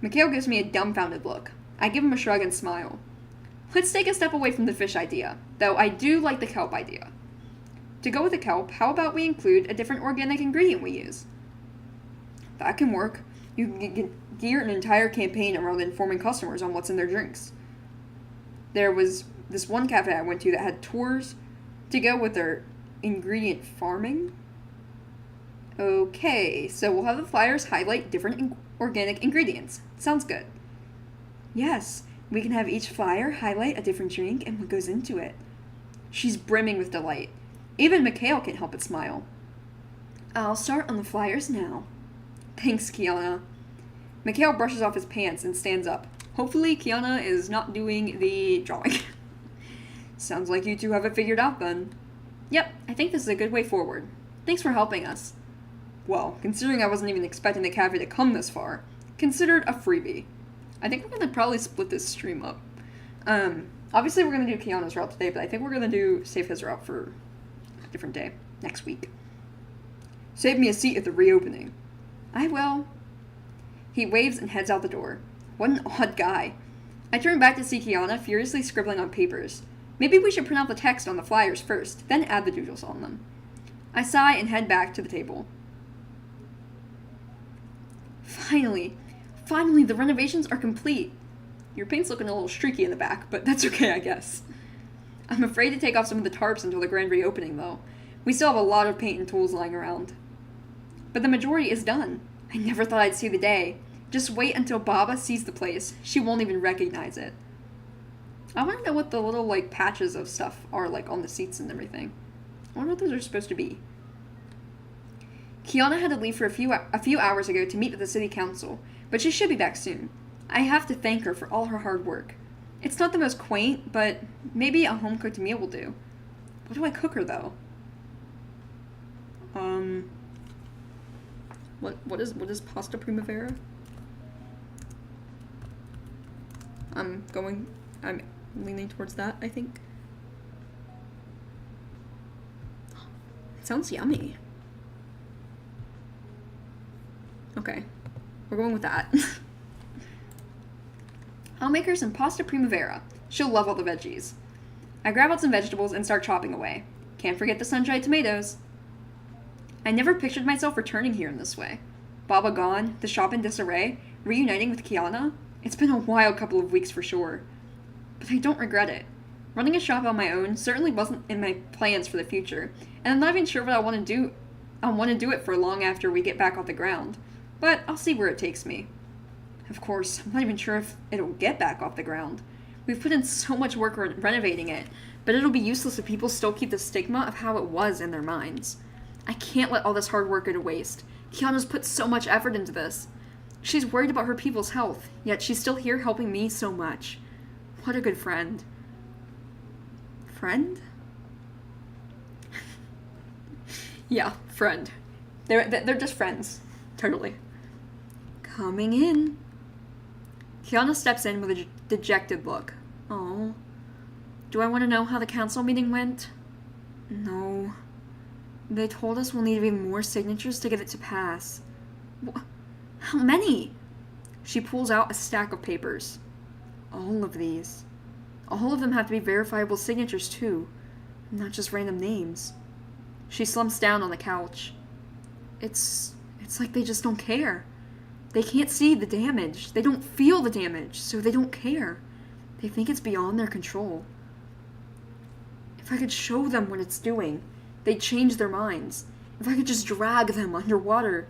Mikhail gives me a dumbfounded look. I give him a shrug and smile. Let's take a step away from the fish idea, though I do like the kelp idea. To go with the kelp, how about we include a different organic ingredient we use? That can work. You can gear an entire campaign around informing customers on what's in their drinks. There was this one cafe I went to that had tours to go with their ingredient farming. Okay, so we'll have the flyers highlight different organic ingredients. Sounds good. Yes, we can have each flyer highlight a different drink and what goes into it. She's brimming with delight. Even Mikhail can't help but smile. I'll start on the flyers now. Thanks, Kiana. Mikhail brushes off his pants and stands up. Hopefully, Kiana is not doing the drawing. Sounds like you two have it figured out then. Yep, I think this is a good way forward. Thanks for helping us. Well, considering I wasn't even expecting the cafe to come this far, considered a freebie. I think we're going to probably split this stream up. Obviously we're going to do Kiana's route today, but I think we're going to do save his route for a different day, next week. Save me a seat at the reopening. I will. He waves and heads out the door. What an odd guy. I turn back to see Kiana furiously scribbling on papers. Maybe we should print out the text on the flyers first, then add the doodles on them. I sigh and head back to the table. Finally, the renovations are complete. Your paint's looking a little streaky in the back, but that's okay, I guess. I'm afraid to take off some of the tarps until the grand reopening, though. We still have a lot of paint and tools lying around. But the majority is done. I never thought I'd see the day. Just wait until Baba sees the place. She won't even recognize it. I want to know what the little, patches of stuff are, on the seats and everything. I wonder what those are supposed to be. Kiana had to leave for a few hours ago to meet with the city council, but she should be back soon. I have to thank her for all her hard work. It's not the most quaint, but maybe a home-cooked meal will do. What do I cook her, though? What is pasta primavera? I'm leaning towards that, I think. It sounds yummy. Okay. We're going with that. I'll make her some pasta primavera. She'll love all the veggies. I grab out some vegetables and start chopping away. Can't forget the sun-dried tomatoes. I never pictured myself returning here in this way. Baba gone, the shop in disarray, reuniting with Kiana. It's been a wild couple of weeks for sure. But I don't regret it. Running a shop on my own certainly wasn't in my plans for the future, and I'm not even sure what I want to do. I'll want to do it for long after we get back off the ground. But I'll see where it takes me. Of course, I'm not even sure if it'll get back off the ground. We've put in so much work renovating it, but it'll be useless if people still keep the stigma of how it was in their minds. I can't let all this hard work go to waste. Kiana's put so much effort into this. She's worried about her people's health, yet she's still here helping me so much. What a good friend. Friend? Yeah, friend. They're just friends. Totally. Coming in. Kiana steps in with a dejected look. Oh. Do I want to know how the council meeting went? No. They told us we'll need even more signatures to get it to pass. How many? She pulls out a stack of papers. All of these. All of them have to be verifiable signatures too, not just random names. She slumps down on the couch. It's like they just don't care. They can't see the damage. They don't feel the damage, so they don't care. They think it's beyond their control. If I could show them what it's doing, they'd change their minds. If I could just drag them underwater.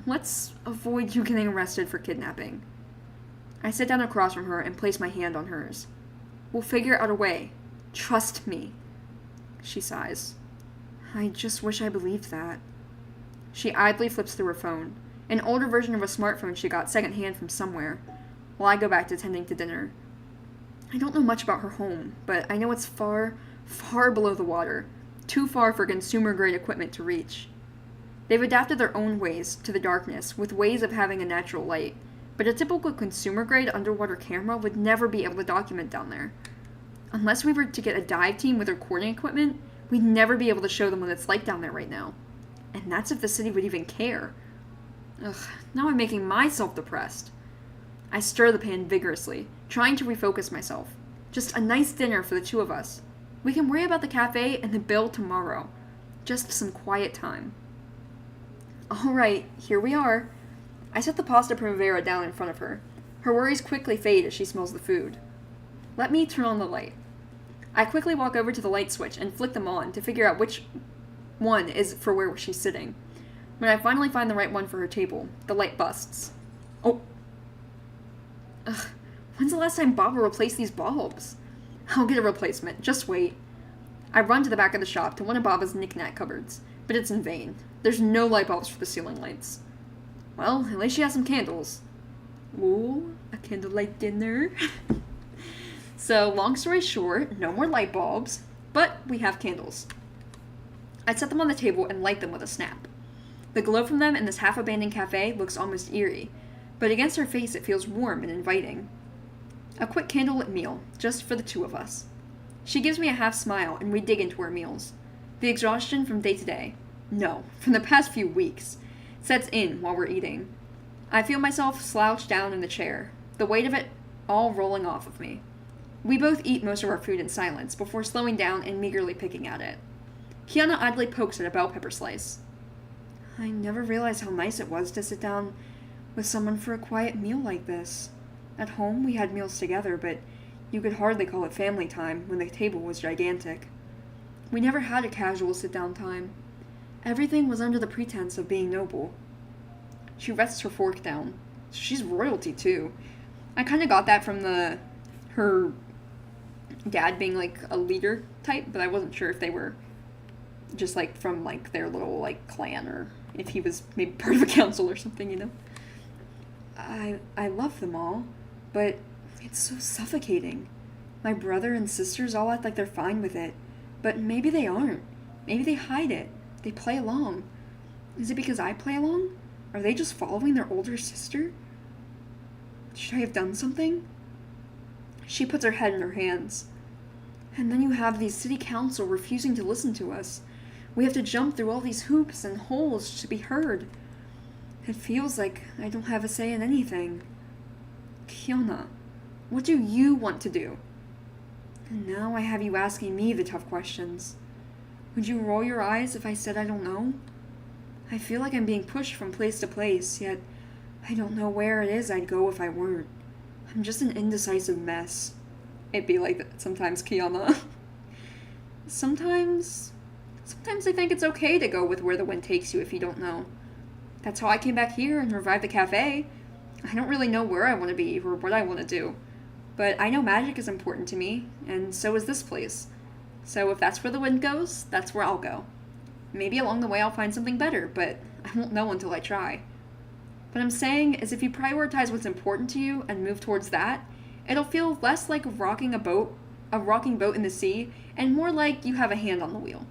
Let's avoid you getting arrested for kidnapping. I sit down across from her and place my hand on hers. We'll figure out a way. Trust me. She sighs. I just wish I believed that. She idly flips through her phone, an older version of a smartphone she got secondhand from somewhere, while I go back to tending to dinner. I don't know much about her home, but I know it's far, far below the water, too far for consumer-grade equipment to reach. They've adapted their own ways to the darkness, with ways of having a natural light, but a typical consumer-grade underwater camera would never be able to document down there. Unless we were to get a dive team with recording equipment, we'd never be able to show them what it's like down there right now. And that's if the city would even care. Ugh, now I'm making myself depressed. I stir the pan vigorously, trying to refocus myself. Just a nice dinner for the two of us. We can worry about the cafe and the bill tomorrow. Just some quiet time. Alright, here we are. I set the pasta primavera down in front of her. Her worries quickly fade as she smells the food. Let me turn on the light. I quickly walk over to the light switch and flick them on to figure out which one is for where she's sitting. When I finally find the right one for her table, the light busts. Oh. Ugh. When's the last time Baba replaced these bulbs? I'll get a replacement. Just wait. I run to the back of the shop to one of Baba's knick-knack cupboards, but it's in vain. There's no light bulbs for the ceiling lights. Well, at least she has some candles. Ooh, a candlelight dinner. So, long story short, no more light bulbs, but we have candles. I set them on the table and light them with a snap. The glow from them in this half-abandoned cafe looks almost eerie, but against her face it feels warm and inviting. A quick candlelit meal, just for the two of us. She gives me a half smile and we dig into our meals. The exhaustion from day to day, no, from the past few weeks, sets in while we're eating. I feel myself slouched down in the chair, the weight of it all rolling off of me. We both eat most of our food in silence before slowing down and meagerly picking at it. Kiana idly pokes at a bell pepper slice. I never realized how nice it was to sit down with someone for a quiet meal like this. At home, we had meals together, but you could hardly call it family time when the table was gigantic. We never had a casual sit-down time. Everything was under the pretense of being noble. She rests her fork down. She's royalty, too. I kind of got that from her dad being, like, a leader type, but I wasn't sure if they were just, like, from, like, their little, like, clan, or if he was maybe part of a council or something, you know? I love them all, but it's so suffocating. My brother and sisters all act like they're fine with it, but maybe they aren't. Maybe they hide it. They play along. Is it because I play along? Are they just following their older sister? Should I have done something? She puts her head in her hands. And then you have the city council refusing to listen to us. We have to jump through all these hoops and holes to be heard. It feels like I don't have a say in anything. Kiana, what do you want to do? And now I have you asking me the tough questions. Would you roll your eyes if I said I don't know? I feel like I'm being pushed from place to place, yet I don't know where it is I'd go if I weren't. I'm just an indecisive mess. It'd be like that sometimes, Kiana. Sometimes I think it's okay to go with where the wind takes you if you don't know. That's how I came back here and revived the cafe. I don't really know where I want to be or what I want to do. But I know magic is important to me, and so is this place. So if that's where the wind goes, that's where I'll go. Maybe along the way I'll find something better, but I won't know until I try. What I'm saying is if you prioritize what's important to you and move towards that, it'll feel less like rocking boat in the sea, and more like you have a hand on the wheel.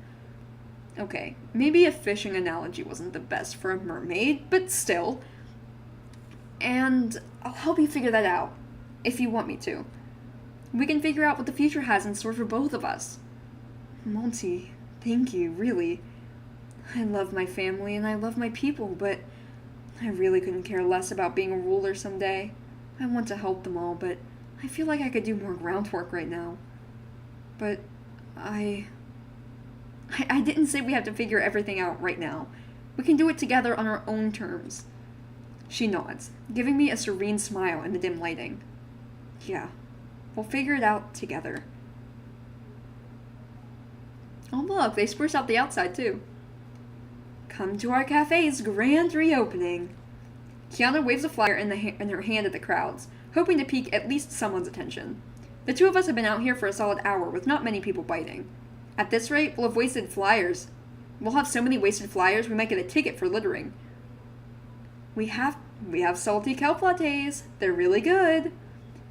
Okay, maybe a fishing analogy wasn't the best for a mermaid, but still. And I'll help you figure that out, if you want me to. We can figure out what the future has in store for both of us. Multi, thank you, really. I love my family and I love my people, but I really couldn't care less about being a ruler someday. I want to help them all, but I feel like I could do more groundwork right now. But I didn't say we have to figure everything out right now. We can do it together on our own terms. She nods, giving me a serene smile in the dim lighting. Yeah, we'll figure it out together. Oh look, they spruced out the outside too. Come to our cafe's grand reopening. Kiana waves a flyer in her hand at the crowds, hoping to pique at least someone's attention. The two of us have been out here for a solid hour with not many people biting. At this rate, we'll have wasted flyers. We'll have so many wasted flyers we might get a ticket for littering. We have salty kelp lattes. They're really good.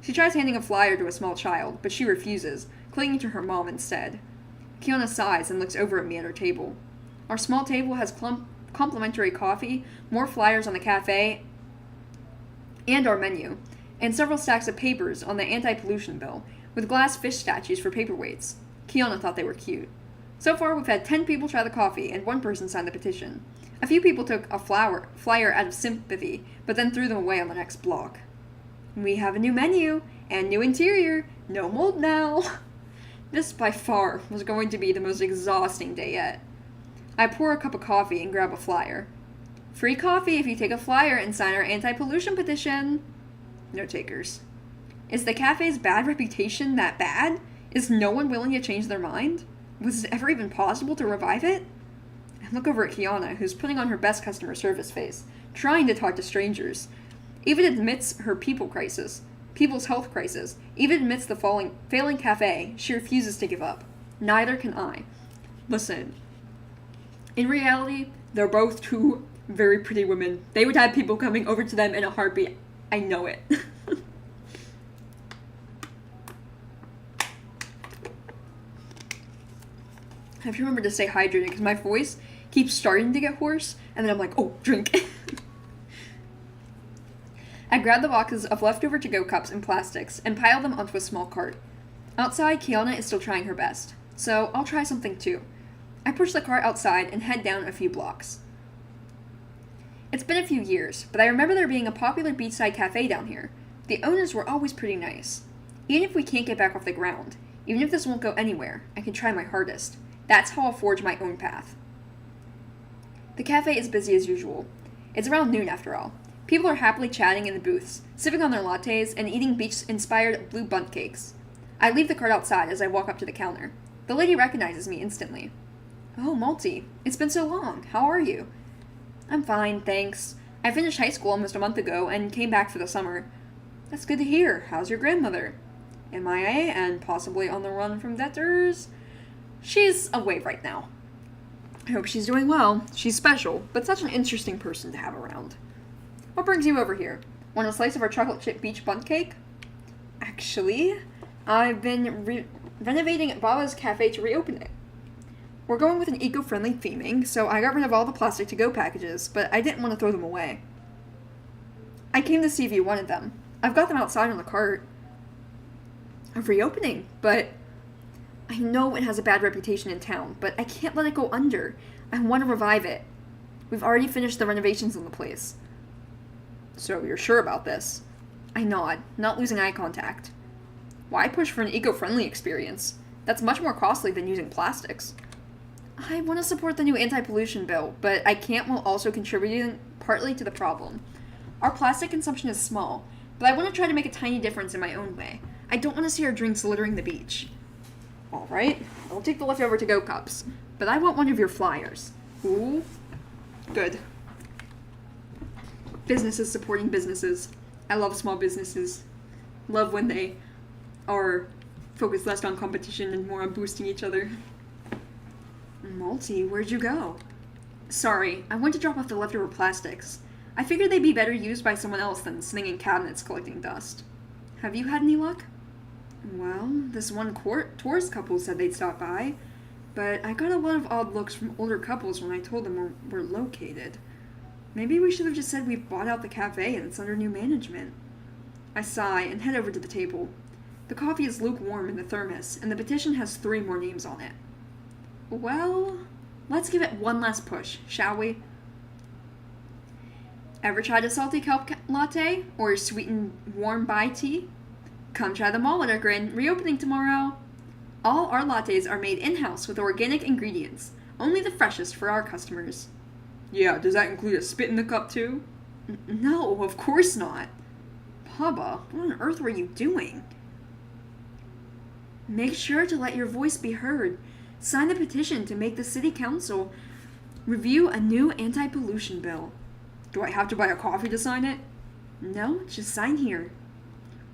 She tries handing a flyer to a small child, but she refuses, clinging to her mom instead. Kiana sighs and looks over at me at her table. Our small table has complimentary coffee, more flyers on the cafe and our menu, and several stacks of papers on the anti-pollution bill, with glass fish statues for paperweights. Kiana thought they were cute. So far, we've had 10 people try the coffee, and 1 person signed the petition. A few people took a flyer out of sympathy, but then threw them away on the next block. We have a new menu, and new interior. No mold now. This, by far, was going to be the most exhausting day yet. I pour a cup of coffee and grab a flyer. Free coffee if you take a flyer and sign our anti-pollution petition. No takers. Is the cafe's bad reputation that bad? Is no one willing to change their mind? Was it ever even possible to revive it? I look over at Kiana, who's putting on her best customer service face, trying to talk to strangers. Even amidst her people's health crisis, even amidst the failing cafe, she refuses to give up. Neither can I. Listen, in reality, they're both two very pretty women. They would have people coming over to them in a heartbeat. I know it. I have to remember to stay hydrated because my voice keeps starting to get hoarse, and then I'm like, oh, drink. I grab the boxes of leftover to-go cups and plastics and pile them onto a small cart. Outside, Kiana is still trying her best, so I'll try something too. I push the cart outside and head down a few blocks. It's been a few years, but I remember there being a popular beachside cafe down here. The owners were always pretty nice. Even if we can't get back off the ground, even if this won't go anywhere, I can try my hardest. That's how I'll forge my own path. The cafe is busy as usual. It's around noon after all. People are happily chatting in the booths, sipping on their lattes, and eating beach-inspired blue bundt cakes. I leave the cart outside as I walk up to the counter. The lady recognizes me instantly. Oh, Multi, it's been so long. How are you? I'm fine, thanks. I finished high school almost a month ago and came back for the summer. That's good to hear. How's your grandmother? MIA and possibly on the run from debtors? She's away right now. I hope she's doing well. She's special, but such an interesting person to have around. What brings you over here? Want a slice of our chocolate chip beach bundt cake? Actually, I've been renovating Baba's Cafe to reopen it. We're going with an eco-friendly theming, so I got rid of all the plastic to-go packages, but I didn't want to throw them away. I came to see if you wanted them. I've got them outside on the cart. A reopening, but I know it has a bad reputation in town, but I can't let it go under. I want to revive it. We've already finished the renovations on the place. So you're sure about this? I nod, not losing eye contact. Why push for an eco-friendly experience? That's much more costly than using plastics. I want to support the new anti-pollution bill, but I can't while also contributing partly to the problem. Our plastic consumption is small, but I want to try to make a tiny difference in my own way. I don't want to see our drinks littering the beach. Alright, I'll take the leftover to-go cups, but I want one of your flyers. Ooh, good. Businesses supporting businesses. I love small businesses. Love when they are focused less on competition and more on boosting each other. Multi, where'd you go? Sorry, I went to drop off the leftover plastics. I figured they'd be better used by someone else than sitting in cabinets collecting dust. Have you had any luck? Well, this one tourist couple said they'd stop by, but I got a lot of odd looks from older couples when I told them where we're located. Maybe we should have just said we've bought out the cafe and it's under new management. I sigh and head over to the table. The coffee is lukewarm in the thermos, and the petition has 3 more names on it. Well, let's give it one last push, shall we? Ever tried a salty kelp latte or sweetened warm bai tea? Come try them all at our grand reopening tomorrow. All our lattes are made in-house with organic ingredients, only the freshest for our customers. Yeah, does that include a spit in the cup too? No, of course not. Papa, what on earth were you doing? Make sure to let your voice be heard. Sign the petition to make the city council review a new anti-pollution bill. Do I have to buy a coffee to sign it? No, just sign here.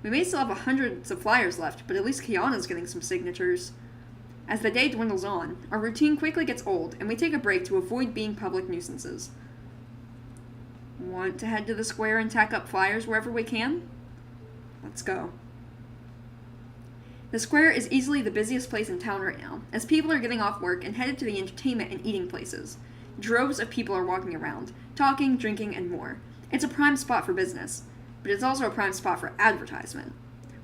We may still have hundreds of flyers left, but at least Kiana's getting some signatures. As the day dwindles on, our routine quickly gets old, and we take a break to avoid being public nuisances. Want to head to the square and tack up flyers wherever we can? Let's go. The square is easily the busiest place in town right now, as people are getting off work and headed to the entertainment and eating places. Droves of people are walking around, talking, drinking, and more. It's a prime spot for business, but it's also a prime spot for advertisement.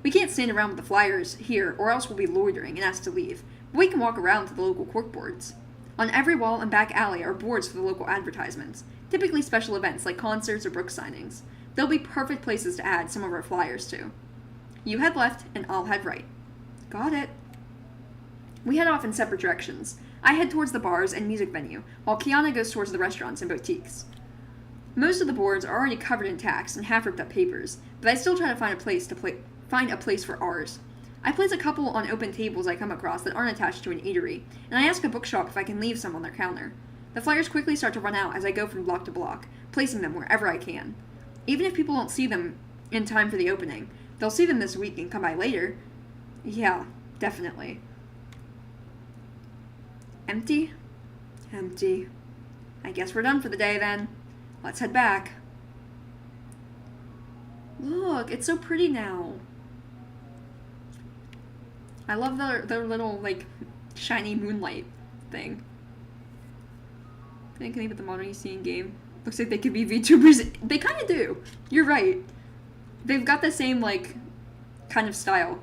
We can't stand around with the flyers here, or else we'll be loitering and asked to leave, but we can walk around to the local corkboards. On every wall and back alley are boards for the local advertisements, typically special events like concerts or book signings. They'll be perfect places to add some of our flyers to. You head left, and I'll head right. Got it. We head off in separate directions. I head towards the bars and music venue, while Kiana goes towards the restaurants and boutiques. Most of the boards are already covered in tacks and half ripped up papers, but I still try to find a place for ours. I place a couple on open tables I come across that aren't attached to an eatery, and I ask a bookshop if I can leave some on their counter. The flyers quickly start to run out as I go from block to block, placing them wherever I can. Even if people don't see them in time for the opening, they'll see them this week and come by later. Yeah, definitely. Empty? Empty. I guess we're done for the day then. Let's head back. Look, it's so pretty now. I love their little, like, shiny moonlight thing. I think any of the modern scene game. Looks like they could be VTubers. They kind of do. You're right. They've got the same, like, kind of style.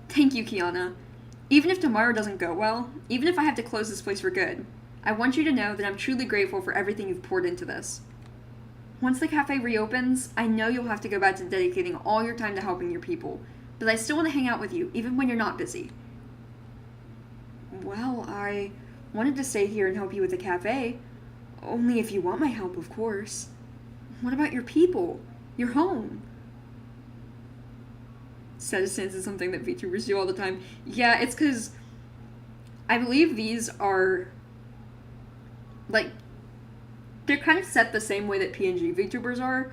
Thank you, Kiana. Even if tomorrow doesn't go well, even if I have to close this place for good, I want you to know that I'm truly grateful for everything you've poured into this. Once the cafe reopens, I know you'll have to go back to dedicating all your time to helping your people, but I still want to hang out with you, even when you're not busy. Well, I wanted to stay here and help you with the cafe. Only if you want my help, of course. What about your people? Your home? Citizens is something that VTubers do all the time. Yeah, it's because I believe these are, like, they're kind of set the same way that PNG VTubers are,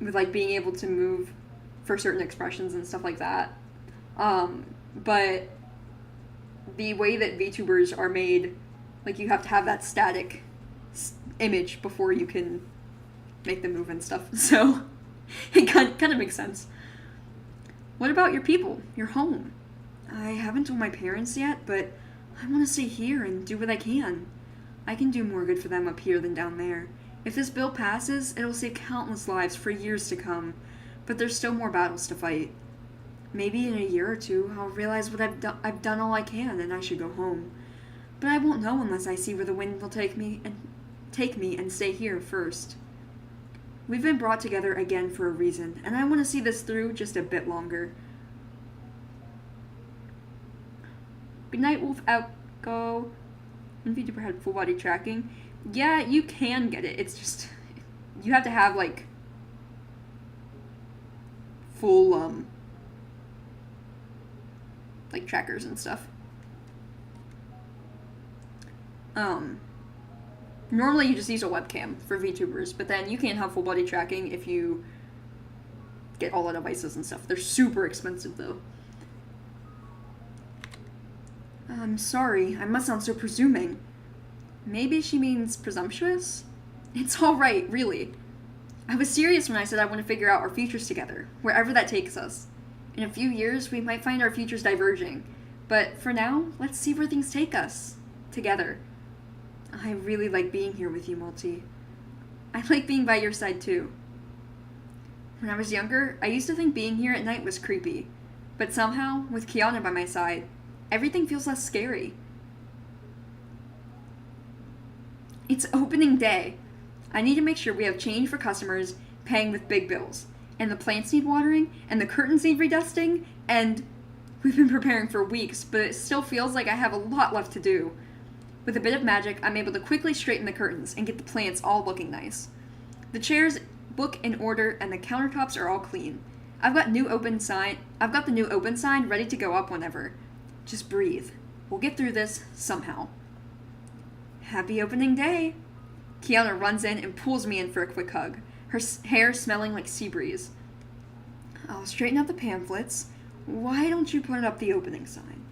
with, like, being able to move for certain expressions and stuff like that. But the way that VTubers are made, like, you have to have that static image before you can make them move and stuff. So it kind of makes sense. What about your people, your home? I haven't told my parents yet, but I want to stay here and do what I can. I can do more good for them up here than down there. If this bill passes, it'll save countless lives for years to come, but there's still more battles to fight. Maybe in a year or two, I'll realize what I've done all I can and I should go home. But I won't know unless I see where the wind will take me and stay here first. We've been brought together again for a reason, and I want to see this through just a bit longer. Good night, Wolf Outgo. ENVTuber had full body tracking. Yeah, you can get it. It's just, you have to have, like, full, like, trackers and stuff. Normally you just use a webcam for VTubers, but then you can't have full body tracking if you get all the devices and stuff. They're super expensive, though. I'm sorry, I must sound so presuming. Maybe she means presumptuous? It's alright, really. I was serious when I said I want to figure out our futures together, wherever that takes us. In a few years, we might find our futures diverging, but for now, let's see where things take us. Together. I really like being here with you, Multi. I like being by your side, too. When I was younger, I used to think being here at night was creepy, but somehow, with Kiana by my side, everything feels less scary. It's opening day. I need to make sure we have change for customers paying with big bills, and the plants need watering, and the curtains need redusting, and we've been preparing for weeks, but it still feels like I have a lot left to do. With a bit of magic, I'm able to quickly straighten the curtains and get the plants all looking nice. The chairs look in order and the countertops are all clean. I've got the new open sign ready to go up whenever. Just breathe. We'll get through this somehow. Happy opening day! Kiana runs in and pulls me in for a quick hug, her hair smelling like sea breeze. I'll straighten out the pamphlets. Why don't you put up the opening sign?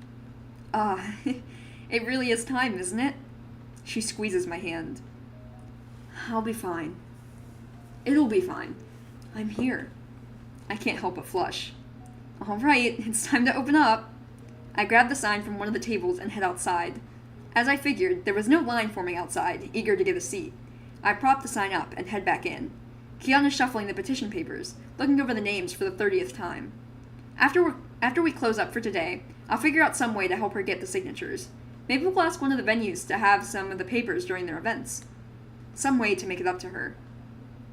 It really is time, isn't it? She squeezes my hand. I'll be fine. It'll be fine. I'm here. I can't help but flush. All right, it's time to open up. I grab the sign from one of the tables and head outside. As I figured, there was no line forming outside, eager to get a seat. I prop the sign up and head back in. Kiana's shuffling the petition papers, looking over the names for the 30th time. After we close up for today, I'll figure out some way to help her get the signatures. Maybe we'll ask one of the venues to have some of the papers during their events. Some way to make it up to her.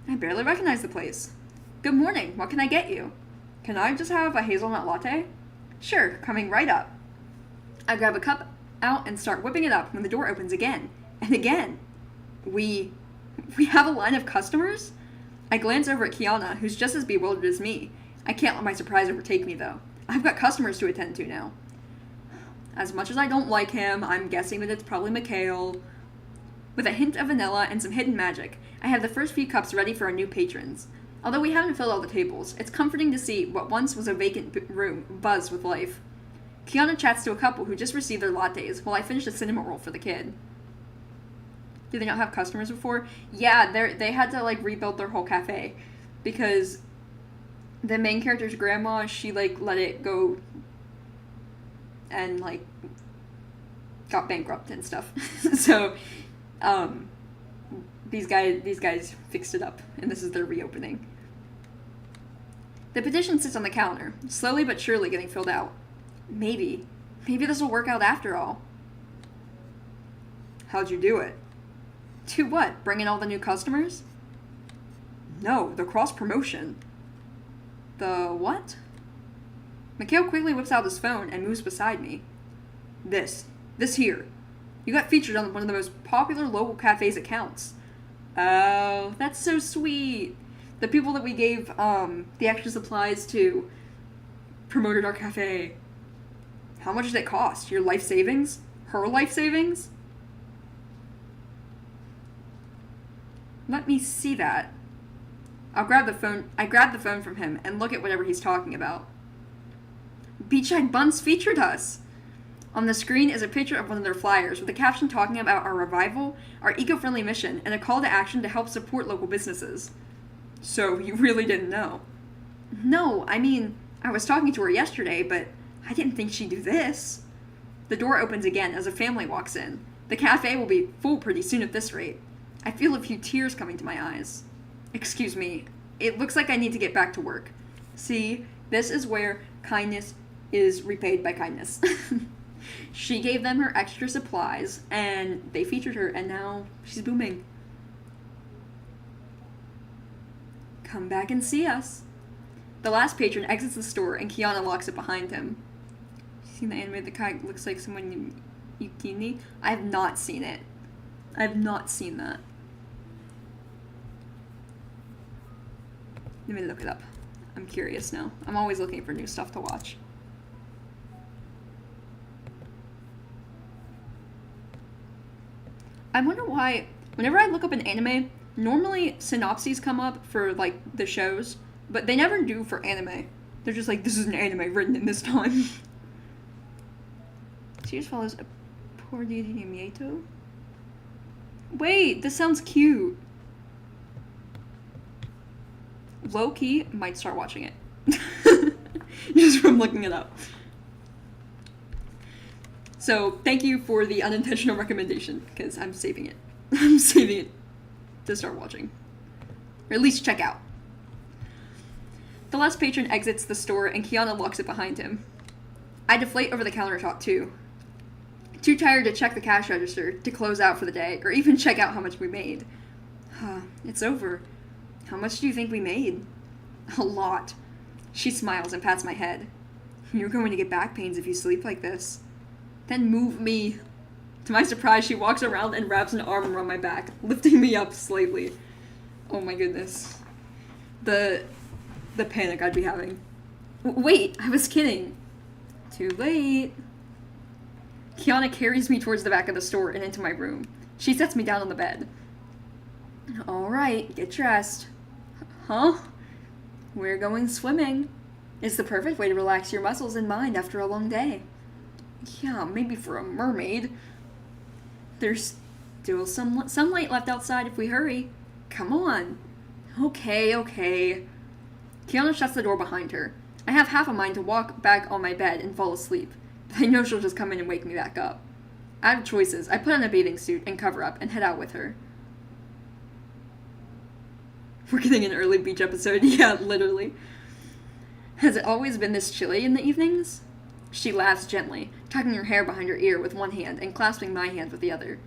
I barely recognize the place. Good morning, what can I get you? Can I just have a hazelnut latte? Sure, coming right up. I grab a cup out and start whipping it up when the door opens again. And again. We have a line of customers? I glance over at Kiana, who's just as bewildered as me. I can't let my surprise overtake me, though. I've got customers to attend to now. As much as I don't like him, I'm guessing that it's probably Mikhail. With a hint of vanilla and some hidden magic, I have the first few cups ready for our new patrons. Although we haven't filled all the tables, it's comforting to see what once was a vacant room buzz with life. Kiana chats to a couple who just received their lattes while I finish a cinnamon roll for the kid. Do they not have customers before? Yeah, they had to, like, rebuild their whole cafe. Because the main character's grandma, she, like, let it go and, like, got bankrupt and stuff. So, these guys fixed it up, and this is their reopening. The petition sits on the counter, slowly but surely getting filled out. Maybe this will work out after all. How'd you do it? To what? Bring in all the new customers? No, the cross-promotion. The what? Mikhail quickly whips out his phone and moves beside me. This here. You got featured on one of the most popular local cafes accounts. Oh, that's so sweet. The people that we gave the extra supplies to promoted our cafe. How much did it cost? Your life savings? Her life savings? Let me see that. I grab the phone from him and look at whatever he's talking about. Beachside Buns featured us. On the screen is a picture of one of their flyers with a caption talking about our revival, our eco-friendly mission, and a call to action to help support local businesses. So, you really didn't know? No, I mean, I was talking to her yesterday, but I didn't think she'd do this. The door opens again as a family walks in. The cafe will be full pretty soon at this rate. I feel a few tears coming to my eyes. Excuse me, it looks like I need to get back to work. See, this is where kindness is repaid by kindness. She gave them her extra supplies, and they featured her, and now she's booming. Come back and see us. The last patron exits the store and Kiana locks it behind him. Seen the anime? The guy looks like someone named Yukini? I have not seen it. I have not seen that. Let me look it up. I'm curious now. I'm always looking for new stuff to watch. I wonder why, whenever I look up an anime, normally synopses come up for, like, the shows, but they never do for anime. They're just like, this is an anime written in this time. She just follows a poor deity named Yato? Wait, this sounds cute. Low-key, might start watching it. Just from looking it up. So, thank you for the unintentional recommendation, because I'm saving it. I'm saving it to start watching. Or at least check out. The last patron exits the store and Kiana locks it behind him. I deflate over the countertop too. Too tired to check the cash register, to close out for the day, or even check out how much we made. It's over. How much do you think we made? A lot. She smiles and pats my head. You're going to get back pains if you sleep like this. Then move me. To my surprise, she walks around and wraps an arm around my back, lifting me up slightly. Oh my goodness. The panic I'd be having. Wait, I was kidding. Too late. Kiana carries me towards the back of the store and into my room. She sets me down on the bed. Alright, get dressed. Huh? We're going swimming. It's the perfect way to relax your muscles and mind after a long day. Yeah, maybe for a mermaid. There's still some sunlight left outside if we hurry. Come on. Okay. Kiana shuts the door behind her. I have half a mind to walk back on my bed and fall asleep, but I know she'll just come in and wake me back up. I have choices. I put on a bathing suit and cover up and head out with her. We're getting an early beach episode. Yeah, literally. Has it always been this chilly in the evenings? She laughs gently, tucking her hair behind her ear with one hand and clasping my hand with the other.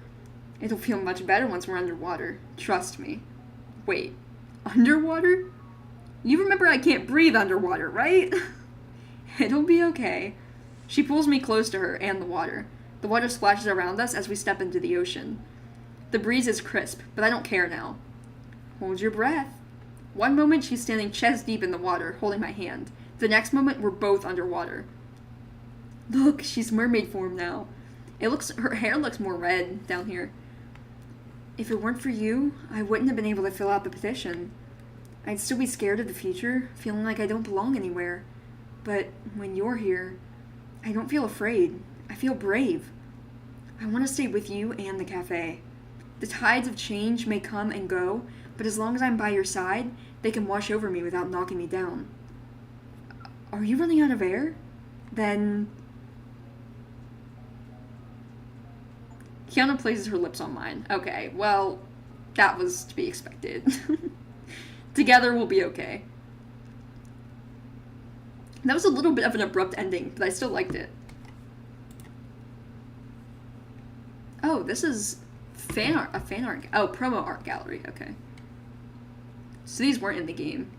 It'll feel much better once we're underwater. Trust me. Wait, underwater? You remember I can't breathe underwater, right? It'll be okay. She pulls me close to her and the water. The water splashes around us as we step into the ocean. The breeze is crisp, but I don't care now. Hold your breath. One moment she's standing chest deep in the water, holding my hand. The next moment we're both underwater. Look, she's mermaid form now. Her hair looks more red down here. If it weren't for you, I wouldn't have been able to fill out the petition. I'd still be scared of the future, feeling like I don't belong anywhere. But when you're here, I don't feel afraid. I feel brave. I want to stay with you and the cafe. The tides of change may come and go, but as long as I'm by your side, they can wash over me without knocking me down. Are you running out of air? Then... Kiana places her lips on mine. Okay, well, that was to be expected. Together we'll be okay. That was a little bit of an abrupt ending, but I still liked it. Oh, this is a fan art. Oh, promo art gallery. Okay. So these weren't in the game.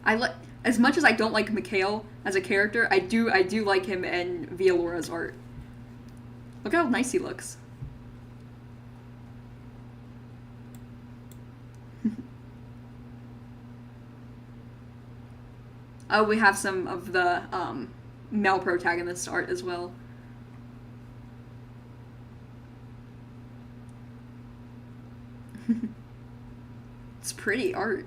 As much as I don't like Mikhail as a character, I do like him and Vialora's art. Look how nice he looks. Oh, we have some of the male protagonist art as well. It's pretty art.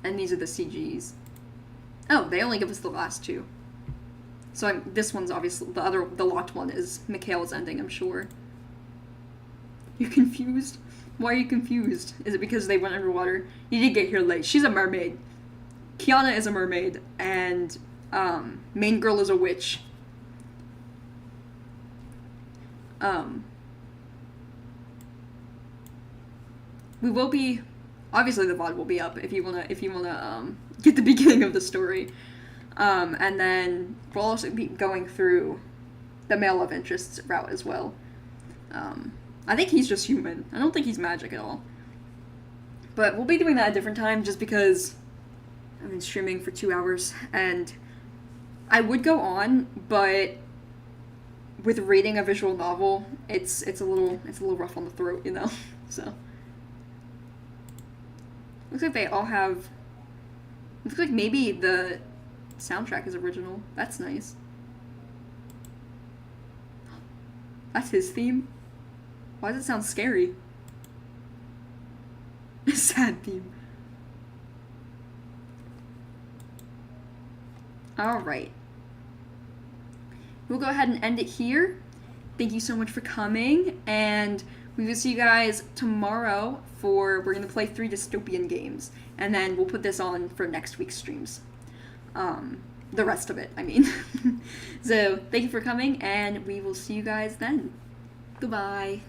And these are the CGs. Oh, they only give us the last two. So this one's obviously, the locked one is Mikhail's ending, I'm sure. You confused? Why are you confused? Is it because they went underwater? You did get here late. She's a mermaid. Kiana is a mermaid, and main girl is a witch. We will be, obviously the VOD will be up if you wanna get the beginning of the story. And then we'll also be going through the male love interests route as well. I think he's just human. I don't think he's magic at all. But we'll be doing that at a different time just because I've been streaming for 2 hours and I would go on, but with reading a visual novel, it's a little rough on the throat, you know. So looks like they all have. Looks like maybe the soundtrack is original. That's nice. That's his theme. Why does it sound scary? Sad theme. Alright. We'll go ahead and end it here. Thank you so much for coming, and we will see you guys tomorrow we're going to play 3 dystopian games, and then we'll put this on for next week's streams. The rest of it, I mean. So, thank you for coming, and we will see you guys then. Goodbye.